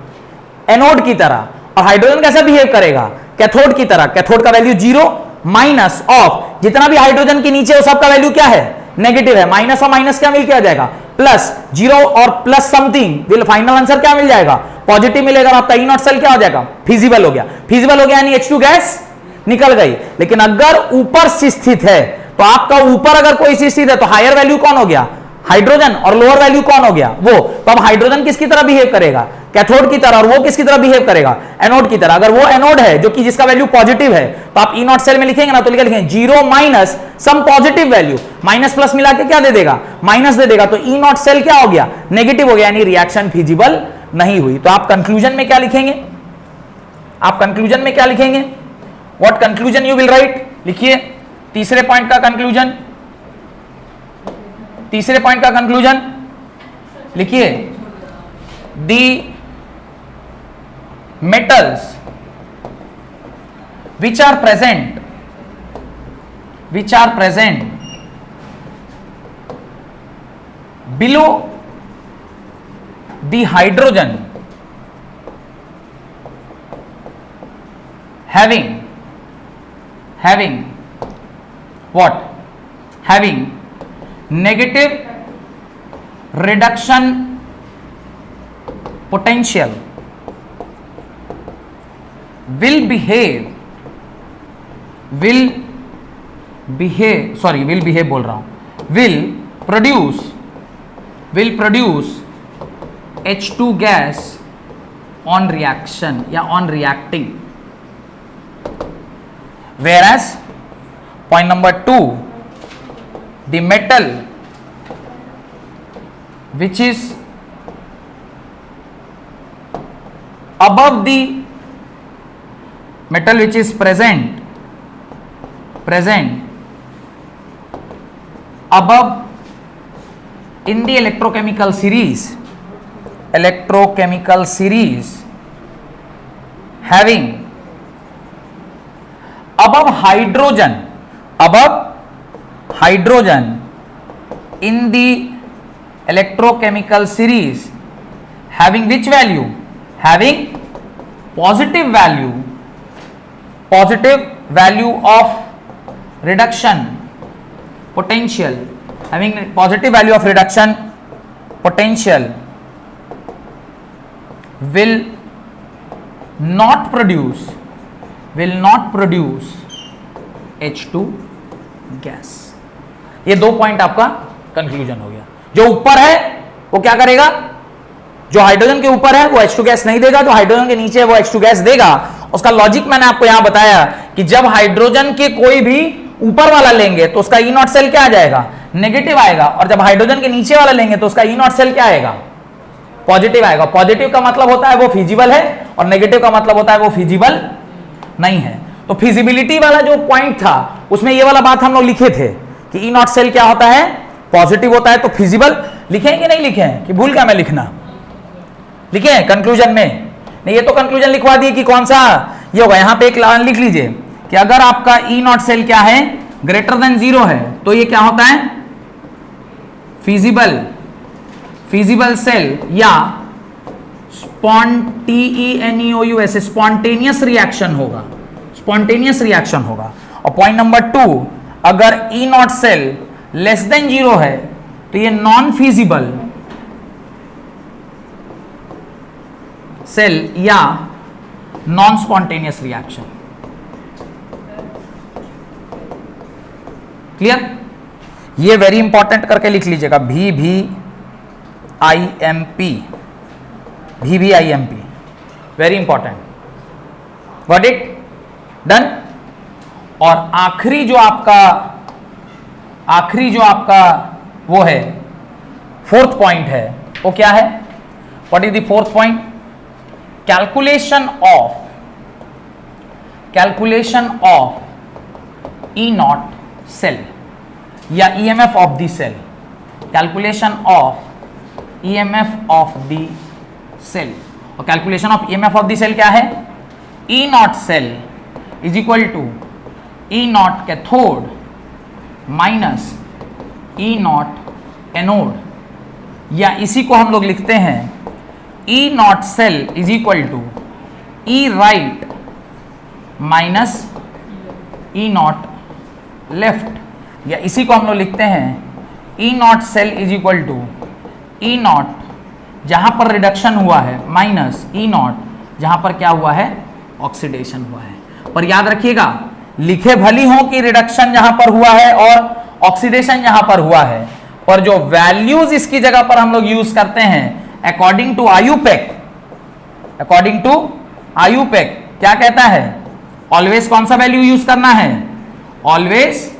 एनोड की तरह। और हाइड्रोजन कैसा बिहेव करेगा? कैथोड की तरह। कैथोड का वैल्यू 0 माइनस ऑफ जितना भी हाइड्रोजन के नीचे, वो सबका वैल्यू क्या है? नेगेटिव है। माइनस और माइनस क्या मिल के आ जाएगा? प्लस। 0 और plus something, will final answer क्या मिल जाएगा? पॉजिटिव मिलेगा। आपका ई नॉट सेल क्या हो जाएगा? फिजिबल हो गया। फिजिबल हो गया यानी H2 गैस निकल गई। लेकिन अगर ऊपर से स्थित है तो आपका ऊपर अगर कोई चीज स्थित है तो हायर वैल्यू कौन हो गया? हाइड्रोजन। और लोअर वैल्यू कौन हो गया? वो। तो अब हाइड्रोजन किसकी तरह बिहेव करेगा? कैथोड की तरह। और वो किसकी तरह बिहेव करेगा? एनोड की तरह। अगर वो एनोड है जो कि जिसका वैल्यू पॉजिटिव है तो आप ई नॉट सेल में लिखेंगे ना, तो लिखेंगे 0 minus some positive value. Minus plus मिला के क्या दे देगा? माइनस दे देगा। तो ई नॉट सेल क्या हो गया? नेगेटिव हो गया, यानी रिएक्शन फिजिबल नहीं हुई। तो आप कंक्लूजन में क्या लिखेंगे? आप कंक्लूजन में क्या लिखेंगे? What conclusion you will write? लिखिए तीसरे पॉइंट का कंक्लूजन। तीसरे पॉइंट का कंक्लूजन लिखिए, दी metals which are present below the hydrogen having what? Having negative reduction potential will produce H2 gas on reaction या on reacting. Whereas point number 2, the metal which is above the metal which is present above in the electrochemical series having above hydrogen in the electrochemical series having which value? Having positive value of reduction potential, having positive value of reduction potential will not produce H2 gas. ये दो point आपका conclusion हो गया। जो ऊपर है वो क्या करेगा? जो हाइड्रोजन के ऊपर है वो H2 गैस नहीं देगा, जो हाइड्रोजन के नीचे है वो H2 गैस देगा। उसका लॉजिक मैंने आपको यहां बताया कि जब हाइड्रोजन के कोई भी ऊपर वाला लेंगे तो उसका ई नॉट सेल क्या आ जाएगा? नेगेटिव आएगा। और जब हाइड्रोजन के नीचे वाला लेंगे तो उसका ई नॉट सेल क्या आएगा? पॉजिटिव आएगा। पॉजिटिव का मतलब होता है वो फिजिबल है और नेगेटिव का मतलब होता है वो फिजिबल नहीं है। तो फिजिबिलिटी वाला जो पॉइंट था उसमें ये वाला बात हम लोग लिखे थे कि ई नॉट सेल क्या होता है? पॉजिटिव होता है। तो फिजिबल लिखेंगे नहीं लिखे हैं कि भूल क्या मैं लिखना? लिखे हैं कंक्लूजन में? नहीं, ये तो कंक्लूजन लिखवा दिए कि कौन सा ये होगा। यहां पे एक लाइन लिख लीजिए कि अगर आपका ई नॉट सेल क्या है? ग्रेटर देन 0 है तो ये क्या होता है? फिजिबल सेल या स्पॉन्टेनियस रिएक्शन होगा। और पॉइंट नंबर 2, अगर ई नॉट सेल लेस देन 0 है तो ये नॉन फिजिबल सेल या नॉन स्पॉन्टेनियस रिएक्शन। क्लियर? ये वेरी इंपॉर्टेंट करके लिख लीजिएगा, VVIMP, very important. Got it? Done. और आखिरी जो आपका वो है फोर्थ पॉइंट है वो क्या है? What is the fourth point? Calculation of E naught cell या EMF of the cell. Calculation of EMF of the cell. और calculation of EMF of the cell क्या है? E naught cell is equal to E naught cathode minus E naught anode, या इसी को हम लोग लिखते हैं E naught cell is equal to E right minus E naught left, या इसी को हम लोग लिखते हैं E naught cell is equal to E naught जहां पर रिडक्शन हुआ है माइनस ई नॉट जहां पर क्या हुआ है, ऑक्सीडेशन हुआ है। पर याद रखिएगा, लिखे भली हो कि रिडक्शन जहां पर हुआ है और ऑक्सीडेशन जहां पर हुआ है, पर जो वैल्यूज इसकी जगह पर हम लोग यूज करते हैं according to IUPAC, according to IUPAC क्या कहता है, ऑलवेज कौन सा वैल्यू यूज करना है, ऑलवेज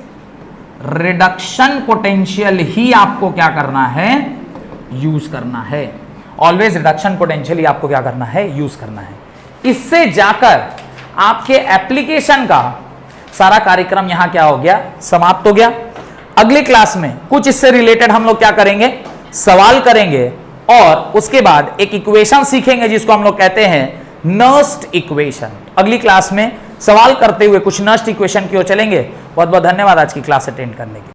रिडक्शन पोटेंशियल ही आपको क्या करना है, यूज करना है। ऑलवेज रिडक्शन पोटेंशियल ही आपको क्या करना है, यूज करना है। इससे जाकर आपके एप्लीकेशन का सारा कार्यक्रम यहां क्या हो गया, समाप्त हो गया। अगली क्लास में कुछ इससे रिलेटेड हम लोग क्या करेंगे, सवाल करेंगे और उसके बाद एक इक्वेशन सीखेंगे जिसको हम लोग कहते हैं नर्स्ड इक्वेशन। अगली क्लास में सवाल करते हुए कुछ नर्स्ड इक्वेशन की ओर चलेंगे। बहुत बहुत धन्यवाद आज की क्लास अटेंड करने के लिए।